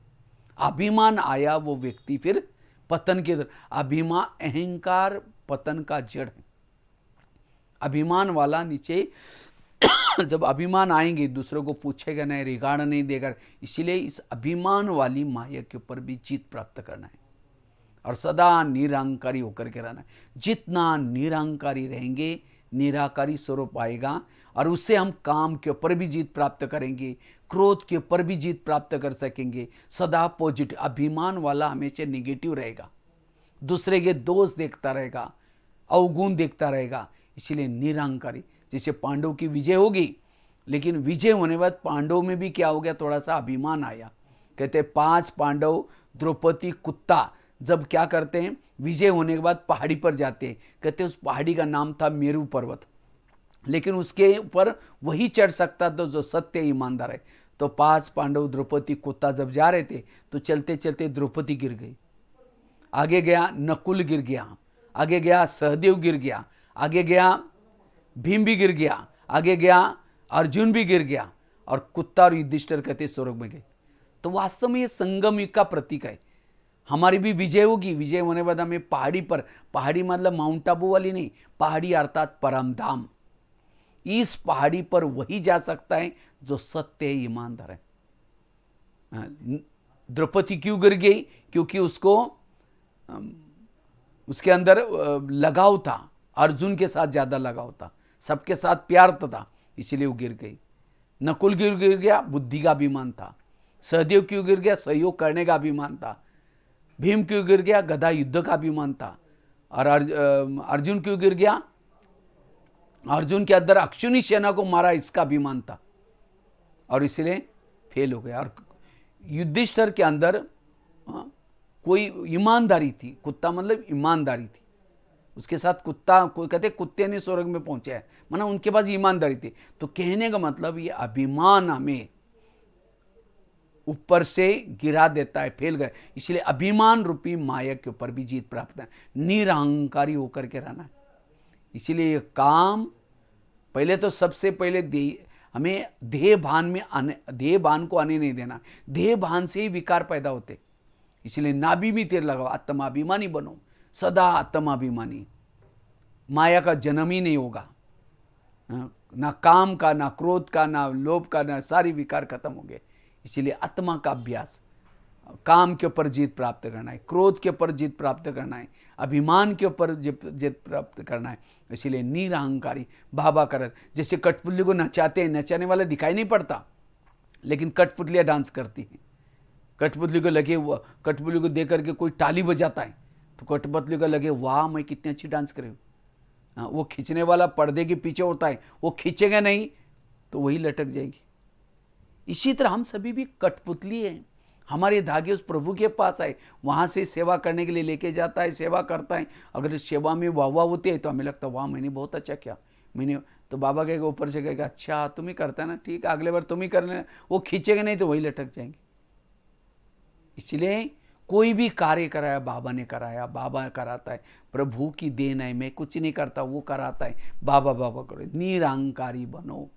अभिमान आया वो व्यक्ति फिर पतन के तरफ। अभिमान, अहंकार पतन का जड़ है। अभिमान वाला नीचे जब अभिमान आएंगे दूसरों को पूछेगा नहीं, रिगार्ड नहीं देगा। इसीलिए इस अभिमान वाली माया के ऊपर भी जीत प्राप्त करना है और सदा निरंकारी होकर के रहना है। जितना निरंकारी रहेंगे, निराकारी स्वरूप आएगा और उससे हम काम के ऊपर भी जीत प्राप्त करेंगे, क्रोध के ऊपर भी जीत प्राप्त कर सकेंगे। सदा पॉजिटिव। अभिमान वाला हमेशा निगेटिव रहेगा, दूसरे के दोष देखता रहेगा, अवगुण देखता रहेगा। इसीलिए निरंकारी, जैसे पांडव की विजय होगी, लेकिन विजय होने के बाद पांडव में भी क्या हो गया, थोड़ा सा अभिमान आया। कहते 5 पांडव, द्रौपदी, कुत्ता जब क्या करते हैं, विजय होने के बाद पहाड़ी पर जाते हैं। कहते उस पहाड़ी का नाम था मेरू पर्वत। लेकिन उसके ऊपर वही चढ़ सकता था जो सत्य ईमानदार है। तो 5 पांडव द्रौपदी कुत्ता जब जा रहे थे तो चलते चलते द्रौपदी गिर गई, आगे गया नकुल गिर गया, आगे गया सहदेव गिर गया, आगे गया भीम भी गिर गया, आगे गया अर्जुन भी गिर गया, और कुत्ता और युधिष्ठिर कहते स्वर्ग में गए। तो वास्तव में ये संगम युग का प्रतीक है। हमारी भी विजय होगी। विजय होने बाद हमें पहाड़ी पर, पहाड़ी मतलब माउंट आबू वाली नहीं, पहाड़ी अर्थात परम धाम, इस पहाड़ी पर वही जा सकता है जो सत्य है, ईमानदार है। द्रौपदी क्यों गिर गई? क्योंकि उसको उसके अंदर लगाव था, अर्जुन के साथ ज्यादा लगाव था, सबके साथ प्यार था, इसलिए वो गिर गई। नकुल गिर गया, बुद्धि का अभिमान था। सहदेव क्यों गिर गया? सहयोग करने का अभिमान था। भीम क्यों गिर गया? गदा युद्ध का अभिमान था। और अर्जुन क्यों गिर गया? अर्जुन के अंदर अक्षुनी सेना को मारा, इसका अभिमान था, और इसलिए फेल हो गया। और युधिष्ठिर के अंदर कोई ईमानदारी थी, कुत्ता मतलब ईमानदारी थी उसके साथ। कुत्ता, कोई कहते कुत्ते ने स्वर्ग में पहुंचा है, माना उनके पास ईमानदारी थी। तो कहने का मतलब ये अभिमान हमें ऊपर से गिरा देता है, फेल गए। इसलिए अभिमान रूपी माया के ऊपर भी जीत प्राप्त है, निरहंकारी होकर के रहना है। इसलिए ये काम पहले तो सबसे पहले हमें देह भान में आने, देह भान को आने नहीं देना। देह भान से ही विकार पैदा होते। इसलिए नाभि में तीर लगाओ, आत्माभिमानी बनो, सदा आत्माभिमानी। माया का जन्म ही नहीं होगा, ना काम का, ना क्रोध का, ना लोभ का, ना सारी विकार खत्म हो गए। इसलिए आत्मा का अभ्यास, काम के ऊपर जीत प्राप्त करना है, क्रोध के ऊपर जीत प्राप्त करना है, अभिमान के ऊपर जीत प्राप्त करना है। इसलिए निरहंकारी बाबा करत, जैसे कठपुतली को नचाते हैं, नचाने वाला दिखाई नहीं पड़ता, लेकिन कठपुतलियाँ डांस करती हैं। कठपुतली को लगे, कठपुतली को देख करके कोई ताली बजाता है तो कठपुतली को लगे वाह मैं कितनी अच्छी डांस कर रही हूँ। वो खींचने वाला पर्दे के पीछे होता है, वो खींचेगा नहीं तो वही लटक जाएगी। इसी तरह हम सभी भी कठपुतली हैं। हमारे धागे उस प्रभु के पास आए, वहाँ से सेवा करने के लिए लेके जाता है, सेवा करता है। अगर सेवा में वाह वाह होती है तो हमें लगता है वाह मैंने बहुत अच्छा किया, मैंने तो बाबा कहेगा ऊपर से कहेगा अच्छा तुम ही करता है ना, ठीक है अगले बार तुम ही कर लेना। वो खींचेगा नहीं तो वही लटक जाएंगे। इसलिए कोई भी कार्य कराया बाबा ने कराया, बाबा कराता है, प्रभु की देन है, मैं कुछ नहीं करता, वो कराता है। बाबा बाबा करो, निरंकारी बनो।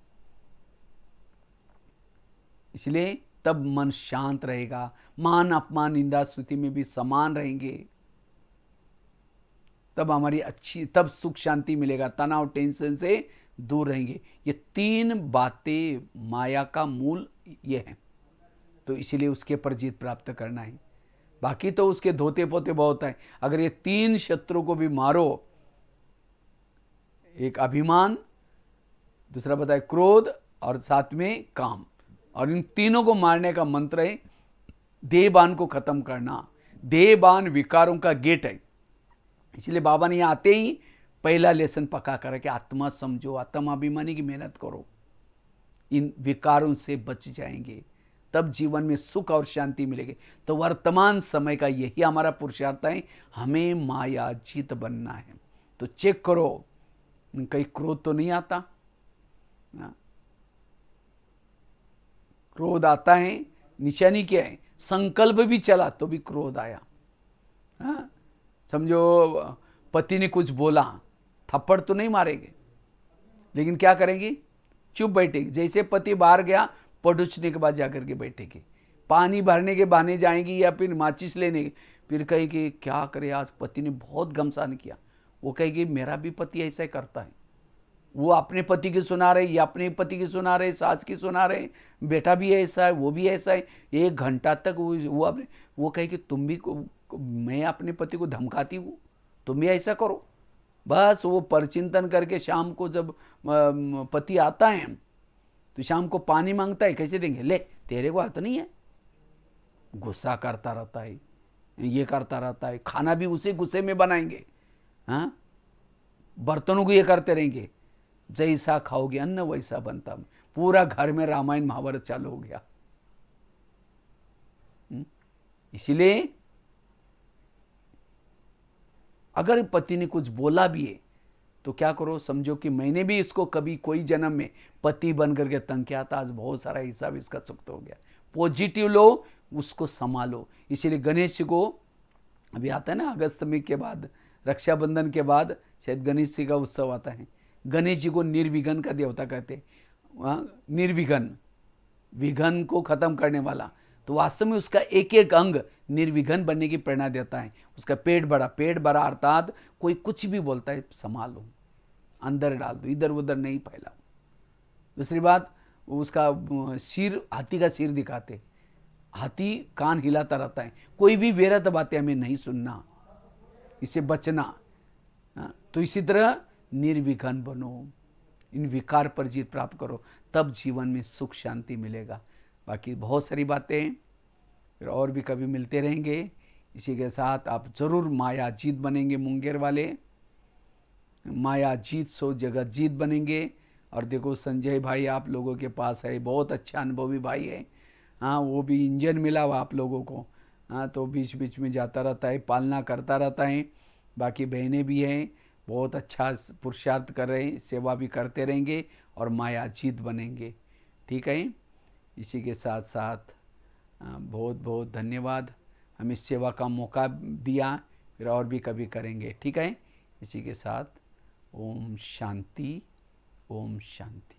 इसलिए तब मन शांत रहेगा, मान अपमान निंदा स्तुति में भी समान रहेंगे, तब हमारी अच्छी, तब सुख शांति मिलेगा, तनाव टेंशन से दूर रहेंगे। ये 3 बातें माया का मूल ये है। तो इसीलिए उसके पर जीत प्राप्त करना है। बाकी तो उसके धोते पोते बहुत है। अगर ये 3 शत्रु को भी मारो, एक अभिमान, दूसरा बताए क्रोध, और साथ में काम, और इन तीनों को मारने का मंत्र है देहबान को खत्म करना। देहबान विकारों का गेट है। इसलिए बाबा ने यहाँ आते ही पहला लेसन पक्का करा कि आत्मा समझो, आत्माभिमानी की मेहनत करो, इन विकारों से बच जाएंगे, तब जीवन में सुख और शांति मिलेगी। तो वर्तमान समय का यही हमारा पुरुषार्थ है, हमें माया जीत बनना है। तो चेक करो कहीं क्रोध तो नहीं आता। क्रोध आता है, निशानी क्या है? संकल्प भी चला तो भी क्रोध आया। समझो पति ने कुछ बोला, थप्पड़ तो नहीं मारेंगे, लेकिन क्या करेंगे? चुप बैठेगी। जैसे पति बाहर गया, पहुंचने के बाद जाकर के बैठेगी, पानी भरने के बहाने जाएंगी या फिर माचिस लेने, फिर कहेगी क्या करे आज पति ने बहुत घमसान किया। वो कहेगी मेरा भी पति ऐसा ही करता है। वो अपने पति की सुना रहे, या अपने पति की सुना रहे, सास की सुना रहे, बेटा भी ऐसा है, वो भी ऐसा है। 1 घंटा तक वो कहेगी तुम भी, मैं अपने पति को धमकाती हूँ, तुम भी ऐसा करो। बस वो परचिंतन करके शाम को जब पति आता है तो शाम को पानी मांगता है, कैसे देंगे? ले तेरे को हाथ नहीं है। गुस्सा करता रहता है, ये करता रहता है। खाना भी उसी गुस्से में बनाएंगे, हाँ, बर्तनों को ये करते रहेंगे। जैसा खाओगे अन्न वैसा बनता। पूरा घर में रामायण महाभारत चालू हो गया। इसीलिए अगर पति ने कुछ बोला भी है तो क्या करो, समझो कि मैंने भी इसको कभी कोई जन्म में पति बन करके तंग किया था, आज बहुत सारा हिसाब इसका चुकत हो गया। पॉजिटिव लो, उसको संभालो। इसीलिए गणेश जी को अभी आता है ना, अगस्त में के बाद, रक्षाबंधन के बाद शायद गणेश जी का उत्सव आता है। गणेश जी को निर्विघ्न का देवता कहते हैं, निर्विघ्न, विघ्न को खत्म करने वाला। तो वास्तव में उसका एक एक अंग निर्विघ्न बनने की प्रेरणा देता है। उसका पेट बड़ा अर्थात कोई कुछ भी बोलता है संभालो, अंदर डाल दो, इधर उधर नहीं फैलाओ। दूसरी बात, उसका सिर, हाथी का सिर दिखाते, हाथी कान हिलाता रहता है, कोई भी व्यर्थ बातें हमें नहीं सुनना, इससे बचना। तो इसी तरह निर्विघ्न बनो, इन विकार पर जीत प्राप्त करो, तब जीवन में सुख शांति मिलेगा। बाकी बहुत सारी बातें फिर और भी कभी मिलते रहेंगे। इसी के साथ आप जरूर माया जीत बनेंगे, मुंगेर वाले माया जीत सो जगत जीत बनेंगे। और देखो संजय भाई आप लोगों के पास है, बहुत अच्छा अनुभवी भाई है। हाँ, वो भी इंजन मिला हुआ आप लोगों को। हाँ, तो बीच बीच में जाता रहता है, पालना करता रहता है। बाकी बहनें भी हैं, बहुत अच्छा पुरुषार्थ कर रहे हैं, सेवा भी करते रहेंगे और माया जीत बनेंगे। ठीक है, इसी के साथ साथ बहुत बहुत धन्यवाद, हमें सेवा का मौका दिया, फिर और भी कभी करेंगे। ठीक है, इसी के साथ ओम शांति, ओम शांति।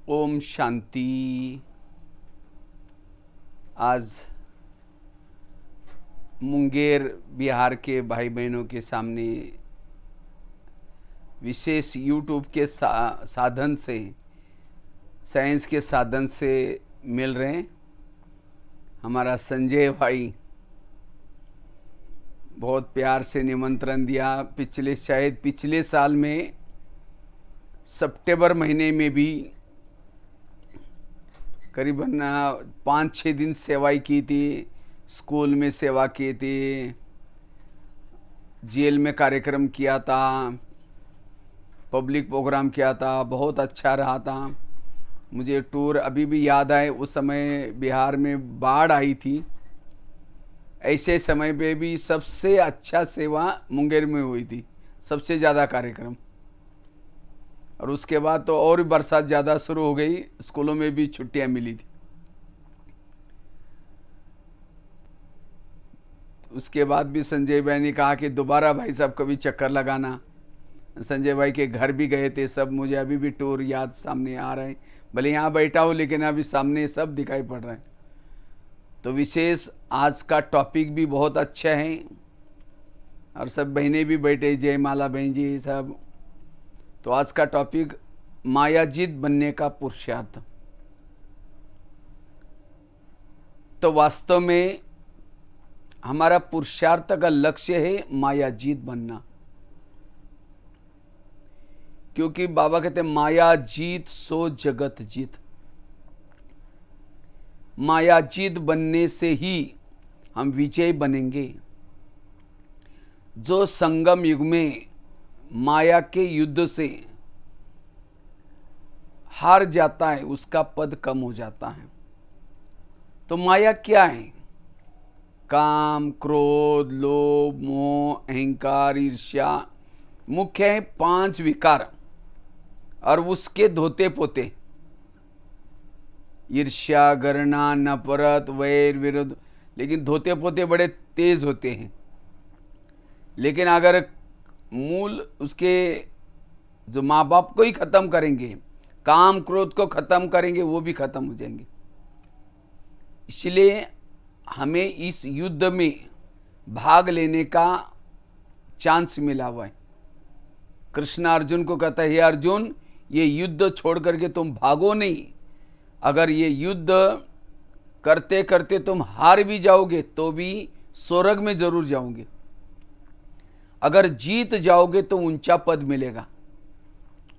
ओम शांति। आज मुंगेर बिहार के भाई बहनों के सामने विशेष यूट्यूब के साधन से, साइंस के साधन से मिल रहे हैं। हमारा संजय भाई बहुत प्यार से निमंत्रण दिया। शायद पिछले साल में सितंबर महीने में भी करीबन 5-6 दिन सेवाई की थी, स्कूल में सेवा की थी, जेल में कार्यक्रम किया था, पब्लिक प्रोग्राम किया था, बहुत अच्छा रहा था। मुझे टूर अभी भी याद आए, उस समय बिहार में बाढ़ आई थी, ऐसे समय पे भी सबसे अच्छा सेवा मुंगेर में हुई थी, सबसे ज़्यादा कार्यक्रम। और उसके बाद तो और भी बरसात ज़्यादा शुरू हो गई, स्कूलों में भी छुट्टियां मिली थी। उसके बाद भी संजय भाई ने कहा कि दोबारा भाई साहब कभी चक्कर लगाना। संजय भाई के घर भी गए थे सब, मुझे अभी भी टूर याद सामने आ रहे हैं, भले यहाँ बैठा हो लेकिन अभी सामने सब दिखाई पड़ रहा है। तो विशेष आज का टॉपिक भी बहुत अच्छा है, और सब बहनें भी बैठे, जयमाला बहन जी सब। तो आज का टॉपिक मायाजीत बनने का पुरुषार्थ। तो वास्तव में हमारा पुरुषार्थ का लक्ष्य है मायाजीत बनना, क्योंकि बाबा कहते हैं माया जीत सो जगत जीत। मायाजीत बनने से ही हम विजय बनेंगे। जो संगम युग में माया के युद्ध से हार जाता है, उसका पद कम हो जाता है। तो माया क्या है? काम, क्रोध, लोभ, मोह, अहंकार, ईर्ष्या, मुख्य है 5 विकार और उसके धोते पोते। ईर्ष्या, घृणा, नफरत, वैर, विरोध, लेकिन धोते पोते बड़े तेज होते हैं। लेकिन अगर मूल उसके जो माँ बाप को ही खत्म करेंगे, काम क्रोध को खत्म करेंगे, वो भी खत्म हो जाएंगे। इसलिए हमें इस युद्ध में भाग लेने का चांस मिला हुआ है। कृष्ण अर्जुन को कहता है, हे अर्जुन, ये युद्ध छोड़ करके तुम भागो नहीं। अगर ये युद्ध करते करते तुम हार भी जाओगे तो भी स्वर्ग में जरूर जाओगे। अगर जीत जाओगे तो ऊंचा पद मिलेगा।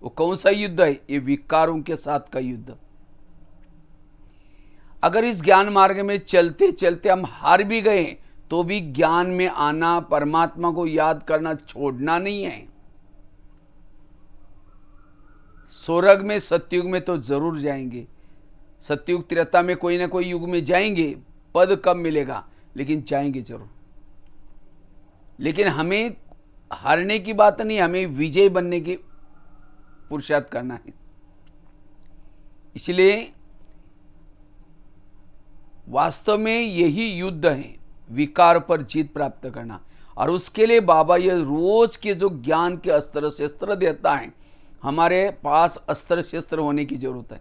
वो कौन सा युद्ध है? ये विकारों के साथ का युद्ध। अगर इस ज्ञान मार्ग में चलते चलते हम हार भी गए तो भी ज्ञान में आना, परमात्मा को याद करना छोड़ना नहीं है। स्वर्ग में, सतयुग में तो जरूर जाएंगे। सतयुग त्रेता में कोई ना कोई युग में जाएंगे। पद कब मिलेगा, लेकिन जाएंगे जरूर। लेकिन हमें हारने की बात नहीं, हमें विजय बनने की पुरुषार्थ करना है। इसलिए वास्तव में यही युद्ध है, विकार पर जीत प्राप्त करना। और उसके लिए बाबा ये रोज के जो ज्ञान के अस्त्र शस्त्र देता है, हमारे पास अस्त्र शस्त्र होने की जरूरत है।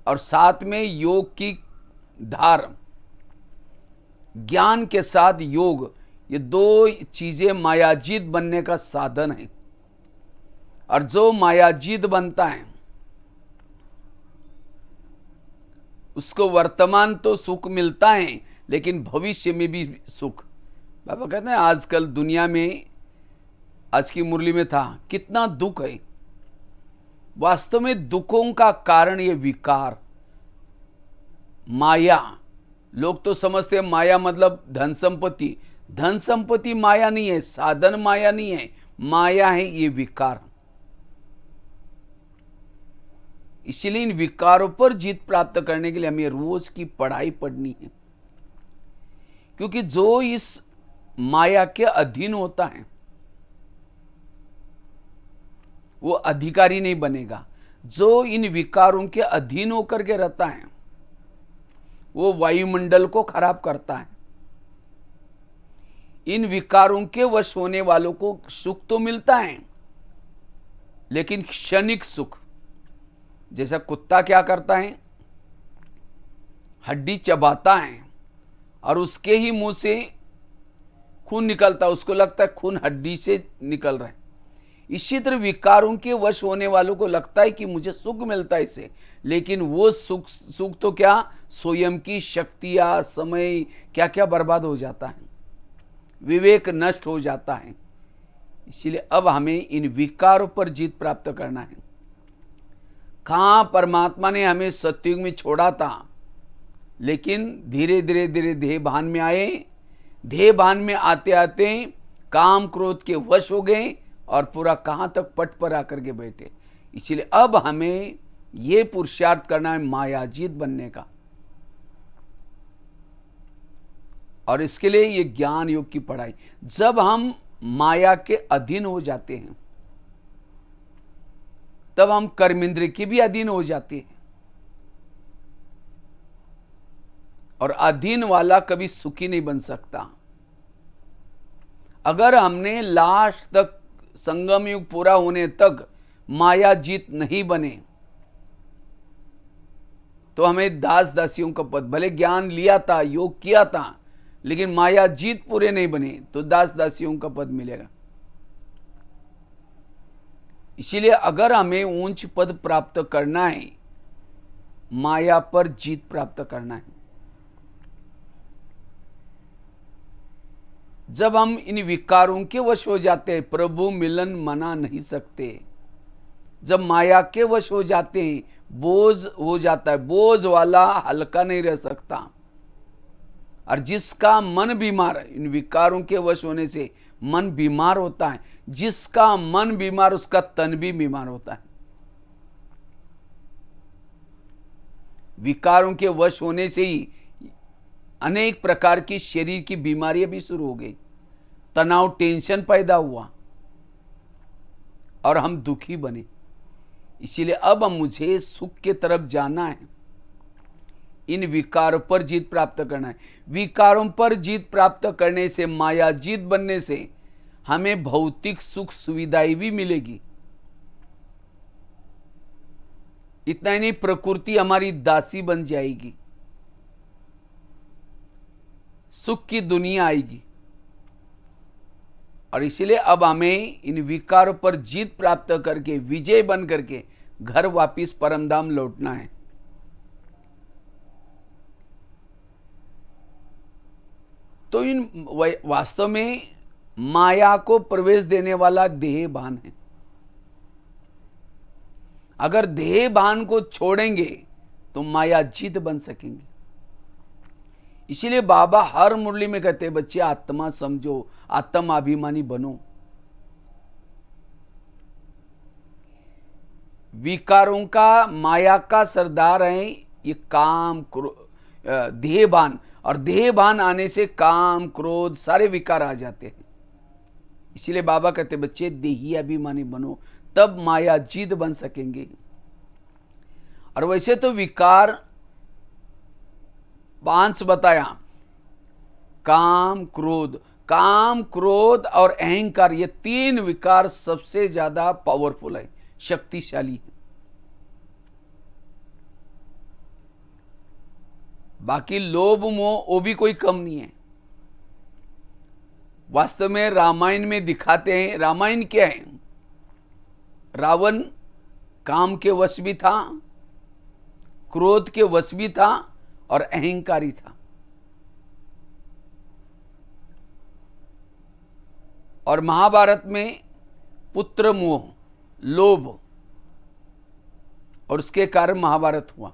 और साथ में योग की धार, ज्ञान के साथ योग, ये दो चीजें मायाजीत बनने का साधन है। और जो मायाजीत बनता है उसको वर्तमान तो सुख मिलता है, लेकिन भविष्य में भी सुख। बाबा कहते हैं आजकल दुनिया में, आज की मुरली में था, कितना दुख है। वास्तव में दुखों का कारण ये विकार, माया। लोग तो समझते हैं माया मतलब धन संपत्ति। धन संपत्ति माया नहीं है, साधन माया नहीं है, माया है ये विकार। इसलिए इन विकारों पर जीत प्राप्त करने के लिए हमें रोज की पढ़ाई पढ़नी है। क्योंकि जो इस माया के अधीन होता है वो अधिकारी नहीं बनेगा। जो इन विकारों के अधीन होकर के रहता है वो वायुमंडल को खराब करता है। इन विकारों के वश होने वालों को सुख तो मिलता है, लेकिन क्षणिक सुख। जैसा कुत्ता क्या करता है, हड्डी चबाता है और उसके ही मुंह से खून निकलता है, उसको लगता है खून हड्डी से निकल रहा है। इसी तरह विकारों के वश होने वालों को लगता है कि मुझे सुख मिलता है इससे, लेकिन वो सुख तो क्या, स्वयं की शक्तियां, समय क्या क्या बर्बाद हो जाता है, विवेक नष्ट हो जाता है। इसलिए अब हमें इन विकारों पर जीत प्राप्त करना है। कहाँ परमात्मा ने हमें सतयुग में छोड़ा था, लेकिन धीरे धीरे धीरे देह भान में आए। देह भान में आते आते काम क्रोध के वश हो गए और पूरा कहाँ तक पट पर आकर के बैठे। इसलिए अब हमें ये पुरुषार्थ करना है मायाजीत बनने का। और इसके लिए ये ज्ञान योग की पढ़ाई। जब हम माया के अधीन हो जाते हैं तब हम कर्मेंद्र के भी अधीन हो जाते हैं। और अधीन वाला कभी सुखी नहीं बन सकता। अगर हमने लास्ट तक, संगम युग पूरा होने तक माया जीत नहीं बने तो हमें दास दासियों का पद, भले ज्ञान लिया था, योग किया था, लेकिन माया जीत पूरे नहीं बने तो दास दासियों का पद मिलेगा। इसीलिए अगर हमें ऊंच पद प्राप्त करना है, माया पर जीत प्राप्त करना है। जब हम इन विकारों के वश हो जाते हैं, प्रभु मिलन मना नहीं सकते। जब माया के वश हो जाते हैं, बोझ हो जाता है, बोझ वाला हल्का नहीं रह सकता। और जिसका मन बीमार है, इन विकारों के वश होने से मन बीमार होता है। जिसका मन बीमार, उसका तन भी बीमार होता है। विकारों के वश होने से ही अनेक प्रकार की शरीर की बीमारियां भी शुरू हो गई। तनाव, टेंशन पैदा हुआ और हम दुखी बने। इसीलिए अब मुझे सुख के तरफ जाना है, इन विकारों पर जीत प्राप्त करना है। विकारों पर जीत प्राप्त करने से, माया जीत बनने से हमें भौतिक सुख सुविधाएं भी मिलेगी। इतना ही नहीं, प्रकृति हमारी दासी बन जाएगी, सुख की दुनिया आएगी। और इसीलिए अब हमें इन विकारों पर जीत प्राप्त करके विजय बन करके घर वापिस परमधाम लौटना है। तो इन वास्तव में माया को प्रवेश देने वाला देह भान है। अगर देह भान को छोड़ेंगे तो माया जीत बन सकेंगे। इसीलिए बाबा हर मुरली में कहते हैं, बच्चे आत्मा समझो, आत्म अभिमानी बनो। विकारों का, माया का सरदार है ये काम, देहभान, और देहभान आने से काम, क्रोध, सारे विकार आ जाते हैं। इसीलिए बाबा कहते बच्चे देही अभिमानी बनो, तब माया जीत बन सकेंगे। और वैसे तो विकार 5 बताया, काम, क्रोध और अहंकार, ये 3 विकार सबसे ज्यादा पावरफुल है, शक्तिशाली है। बाकी लोभ मोह वो भी कोई कम नहीं है। वास्तव में रामायण में दिखाते हैं, रामायण क्या है, रावण काम के वश भी था, क्रोध के वश भी था और अहंकारी था। और महाभारत में पुत्र मोह, लोभ, और उसके कारण महाभारत हुआ।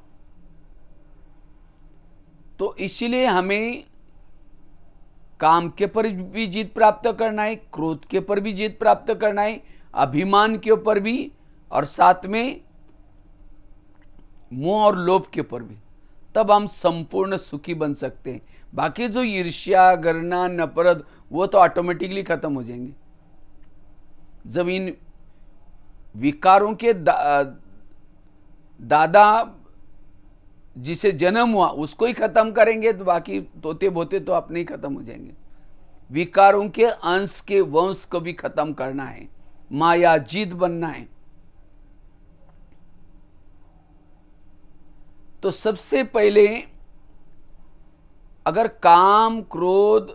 तो इसीलिए हमें काम के पर भी जीत प्राप्त करना है, क्रोध के पर भी जीत प्राप्त करना है, अभिमान के ऊपर भी, और साथ में मोह और लोभ के ऊपर भी। तब हम संपूर्ण सुखी बन सकते हैं। बाकी जो ईर्ष्या, घृणा, नफरत, वो तो ऑटोमेटिकली खत्म हो जाएंगे। जब इन विकारों के दादा जिसे जन्म हुआ उसको ही खत्म करेंगे तो बाकी तोते बोते तो अपने ही खत्म हो जाएंगे। विकारों के अंश के वंश को भी खत्म करना है, माया जीत बनना है। तो सबसे पहले अगर काम, क्रोध,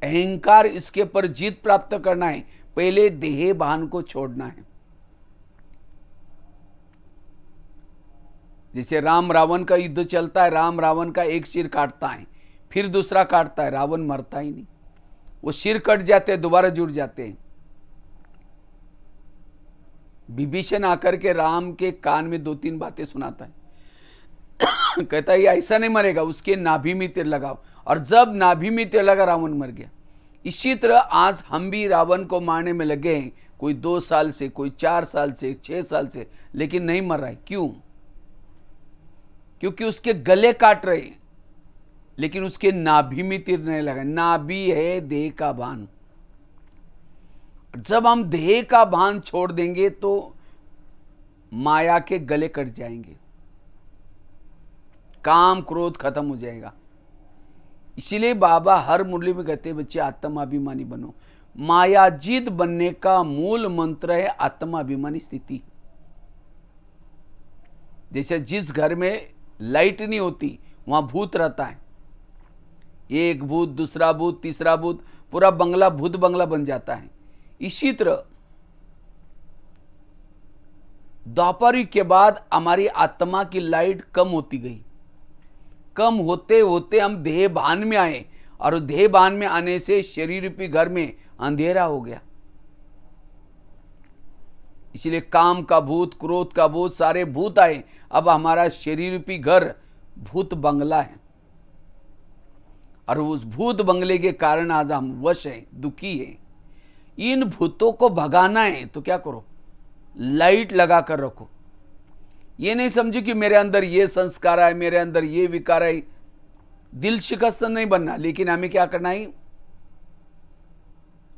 अहंकार, इसके पर जीत प्राप्त करना है, पहले देह भान को छोड़ना है। जैसे राम रावण का युद्ध चलता है, राम रावण का एक सिर काटता है, फिर दूसरा काटता है, रावण मरता ही नहीं, वो सिर कट जाते हैं, दोबारा जुड़ जाते हैं। विभीषण आकर के राम के कान में 2-3 बातें सुनाता है कहता है ये ऐसा नहीं मरेगा, उसके नाभि में तीर लगाओ, और जब नाभि में तीर लगा रावण मर गया। इसी तरह आज हम भी रावण को मारने में लगे हैं, कोई 2 साल से, कोई 4 साल से, 6 साल से, लेकिन नहीं मर रहा है। क्यों? क्योंकि उसके गले काट रहे हैं, लेकिन उसके नाभि में तीर नहीं लगा। नाभि है देह का भान। जब हम देह का भान छोड़ देंगे तो माया के गले कट जाएंगे, काम, क्रोध खत्म हो जाएगा। इसीलिए बाबा हर मुरली में कहते हैं बच्चे आत्माभिमानी बनो। माया जीत बनने का मूल मंत्र है आत्माभिमानी स्थिति। जैसे जिस घर में लाइट नहीं होती वहां भूत रहता है, एक भूत, दूसरा भूत, तीसरा भूत, पूरा बंगला भूत बंगला बन जाता है। इसी तरह द्वापर युग के बाद हमारी आत्मा की लाइट कम होती गई। कम होते होते हम देह भान में आए, और देह भान में आने से शरीर रूपी घर में अंधेरा हो गया। इसलिए काम का भूत, क्रोध का भूत, सारे भूत आए। अब हमारा शरीर रूपी घर भूत बंगला है, और उस भूत बंगले के कारण आज हम वश हैं, दुखी हैं। इन भूतों को भगाना है तो क्या करो? लाइट लगा कर रखो। ये नहीं समझो कि मेरे अंदर ये संस्कार है, मेरे अंदर ये विकार है। दिल शिकस्त नहीं बनना, लेकिन हमें क्या करना है?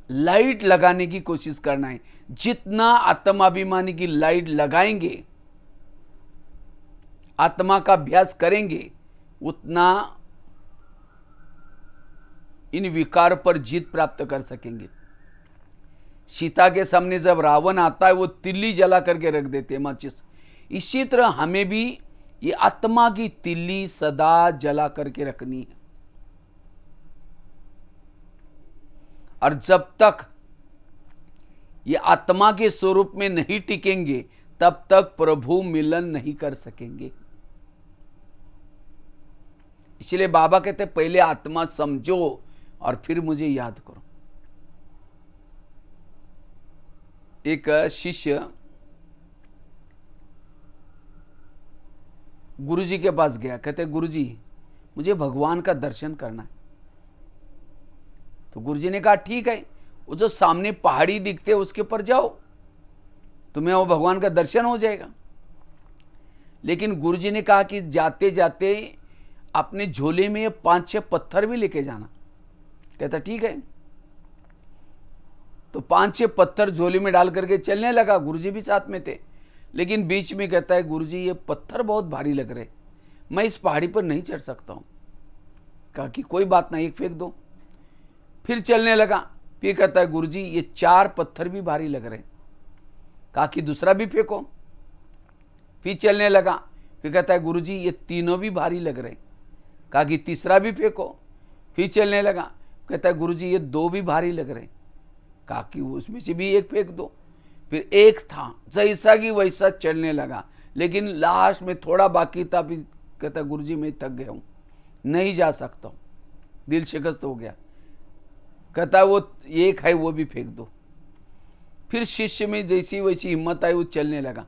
लाइट लगाने की कोशिश करना है। जितना आत्माभिमानी की लाइट लगाएंगे, आत्मा का अभ्यास करेंगे, उतना इन विकार पर जीत प्राप्त कर सकेंगे। सीता के सामने जब रावण आता है वो तिल्ली जला करके रख देते हैं, माचिस। इसी तरह हमें भी ये आत्मा की तिल्ली सदा जला करके रखनी है। और जब तक ये आत्मा के स्वरूप में नहीं टिकेंगे तब तक प्रभु मिलन नहीं कर सकेंगे। इसलिए बाबा कहते पहले आत्मा समझो और फिर मुझे याद करो। एक शिष्य गुरुजी के पास गया, कहते गुरुजी मुझे भगवान का दर्शन करना है। तो गुरुजी ने कहा ठीक है, वो जो सामने पहाड़ी दिखते है उसके ऊपर जाओ, तुम्हें वो भगवान का दर्शन हो जाएगा। लेकिन गुरुजी ने कहा कि जाते जाते अपने झोले में 5-6 पत्थर भी लेके जाना। कहता ठीक है। तो 5-6 पत्थर झोले में डाल करके चलने लगा, गुरुजी भी साथ में थे। लेकिन बीच में कहता है गुरुजी ये पत्थर बहुत भारी लग रहे, मैं इस पहाड़ी पर नहीं चढ़ सकता हूं। कहा कि कोई बात नहीं, एक फेंक दो। फिर चलने लगा, फिर कहता है गुरुजी ये 4 पत्थर भी भारी लग रहे। कहा कि दूसरा भी फेंको। फिर चलने लगा, फिर कहता है गुरुजी ये तीनों भी भारी लग रहे। कहा कि तीसरा भी फेंको। फिर चलने लगा, कहता है गुरुजी ये 2 भी भारी लग रहे। कहा कि उसमें से भी एक फेंक दो। फिर एक था, जैसा कि वैसा चलने लगा, लेकिन लास्ट में थोड़ा बाकी था। फिर कहता गुरुजी मैं थक गया हूं, नहीं जा सकता हूं, दिल शिकस्त हो गया। कहता वो एक है वो भी फेंक दो। फिर शिष्य में जैसी वैसी हिम्मत आई, वो चलने लगा,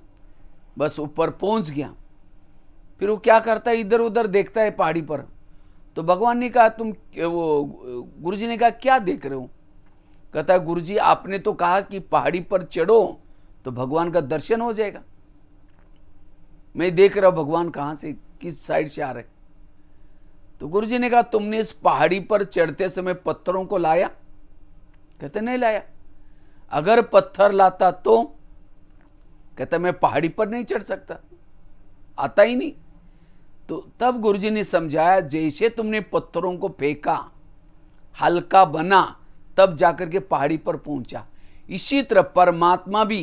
बस ऊपर पहुंच गया। फिर वो क्या करता है, इधर उधर देखता है पहाड़ी पर। तो भगवान ने कहा तुम, वो गुरुजी ने कहा क्या देख रहे हो। कहता है गुरुजी आपने तो कहा कि पहाड़ी पर चढ़ो तो भगवान का दर्शन हो जाएगा, मैं देख रहा हूं भगवान कहां से, किस साइड से आ रहे। तो गुरुजी ने कहा तुमने इस पहाड़ी पर चढ़ते समय पत्थरों को लाया। कहते नहीं लाया। अगर पत्थर लाता तो, कहता मैं पहाड़ी पर नहीं चढ़ सकता, आता ही नहीं। तो तब गुरुजी ने समझाया जैसे तुमने पत्थरों को फेंका, हल्का बना, तब जाकर के पहाड़ी पर पहुंचा। इसी तरह परमात्मा भी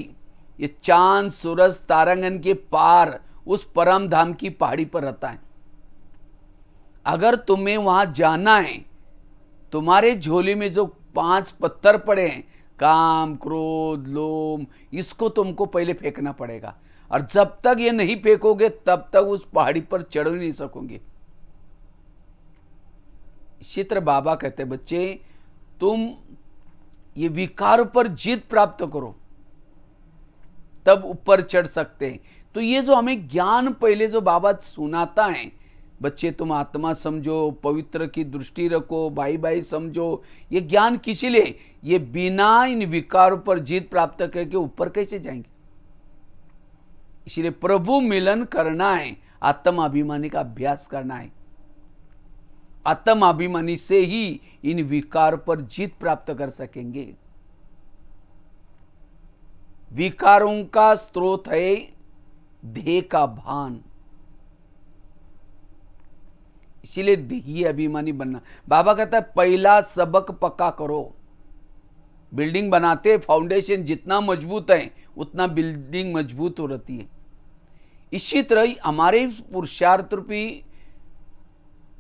ये चांद सूरज तारांगन के पार उस परम धाम की पहाड़ी पर रहता है। अगर तुम्हें वहां जाना है, तुम्हारे झोले में जो 5 पत्थर पड़े हैं, काम क्रोध लोभ, इसको तुमको पहले फेंकना पड़ेगा। और जब तक ये नहीं फेंकोगे तब तक उस पहाड़ी पर चढ़ ही नहीं सकोगे। इसी तरह बाबा कहते बच्चे तुम ये विकार पर जीत प्राप्त करो तब ऊपर चढ़ सकते हैं। तो ये जो हमें ज्ञान पहले जो बाबा सुनाता है, बच्चे तुम आत्मा समझो, पवित्र की दृष्टि रखो, भाई भाई समझो, ये ज्ञान किसी लिए, ये बिना इन विकारों पर जीत प्राप्त करके ऊपर कैसे जाएंगे। इसलिए प्रभु मिलन करना है, आत्म अभिमानी का अभ्यास करना है। आत्म अभिमानी से ही इन विकार पर जीत प्राप्त कर सकेंगे। विकारों का स्रोत है देह का भान, इसीलिए देही अभिमानी बनना। बाबा कहता है पहला सबक पक्का करो। बिल्डिंग बनाते फाउंडेशन जितना मजबूत है उतना बिल्डिंग मजबूत हो रहती है। इसी तरह हमारे पुरुषार्थ रूपी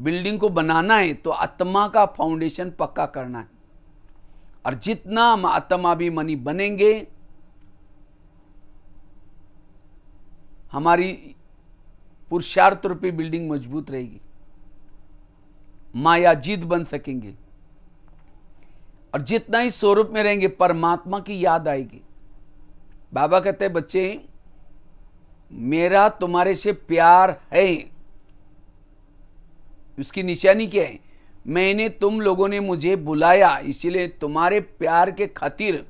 बिल्डिंग को बनाना है तो आत्मा का फाउंडेशन पक्का करना है। और जितना हम आत्माभिमानी बनेंगे, हमारी पुरुषार्थ रूपी बिल्डिंग मजबूत रहेगी, माया जीत बन सकेंगे। और जितना ही स्वरूप में रहेंगे परमात्मा की याद आएगी। बाबा कहते हैं बच्चे मेरा तुम्हारे से प्यार है, उसकी निशानी क्या है, मैंने तुम लोगों ने मुझे बुलाया, इसीलिए तुम्हारे प्यार के खातिर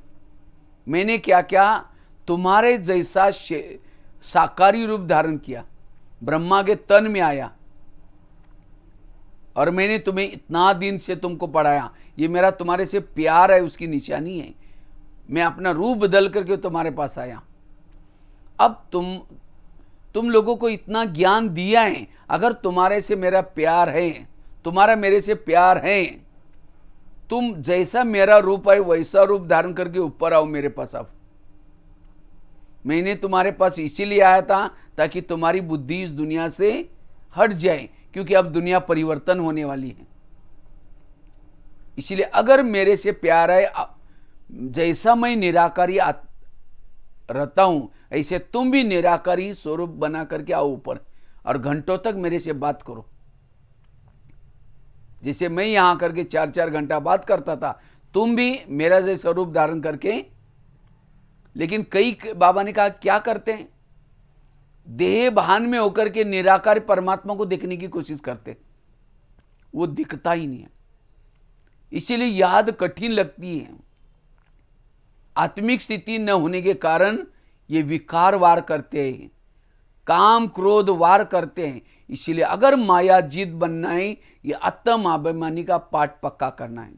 मैंने क्या क्या, तुम्हारे जैसा साकारी रूप धारण किया, ब्रह्मा के तन में आया और मैंने तुम्हें इतना दिन से तुमको पढ़ाया। ये मेरा तुम्हारे से प्यार है, उसकी निशानी है। मैं अपना रूप बदल करके तुम्हारे पास आया। अब तुम लोगों को इतना ज्ञान दिया है, अगर तुम्हारे से मेरा प्यार है, तुम्हारा मेरे से प्यार है, तुम जैसा मेरा रूप है वैसा रूप धारण करके ऊपर आओ, मेरे पास आओ। मैंने तुम्हारे पास इसीलिए आया था ताकि तुम्हारी बुद्धि इस दुनिया से हट जाए, क्योंकि अब दुनिया परिवर्तन होने वाली है। इसलिए अगर मेरे से प्यार है, जैसा मैं निराकारी रहता हूं, ऐसे तुम भी निराकारी स्वरूप बना करके आओ ऊपर और घंटों तक मेरे से बात करो। जैसे मैं यहां करके 4-4 घंटा बात करता था, तुम भी मेरा जैसा स्वरूप धारण करके। लेकिन कई बाबा ने कहा क्या करते हैं, देह भान में होकर के निराकार परमात्मा को देखने की कोशिश करते, वो दिखता ही नहीं है, इसीलिए याद कठिन लगती है। आत्मिक स्थिति न होने के कारण ये विकार वार करते हैं, काम क्रोध वार करते हैं। इसीलिए अगर माया जीत बनना है, ये आत्म अभिमानी का पाठ पक्का करना है।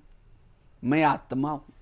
मैं आत्मा हूं,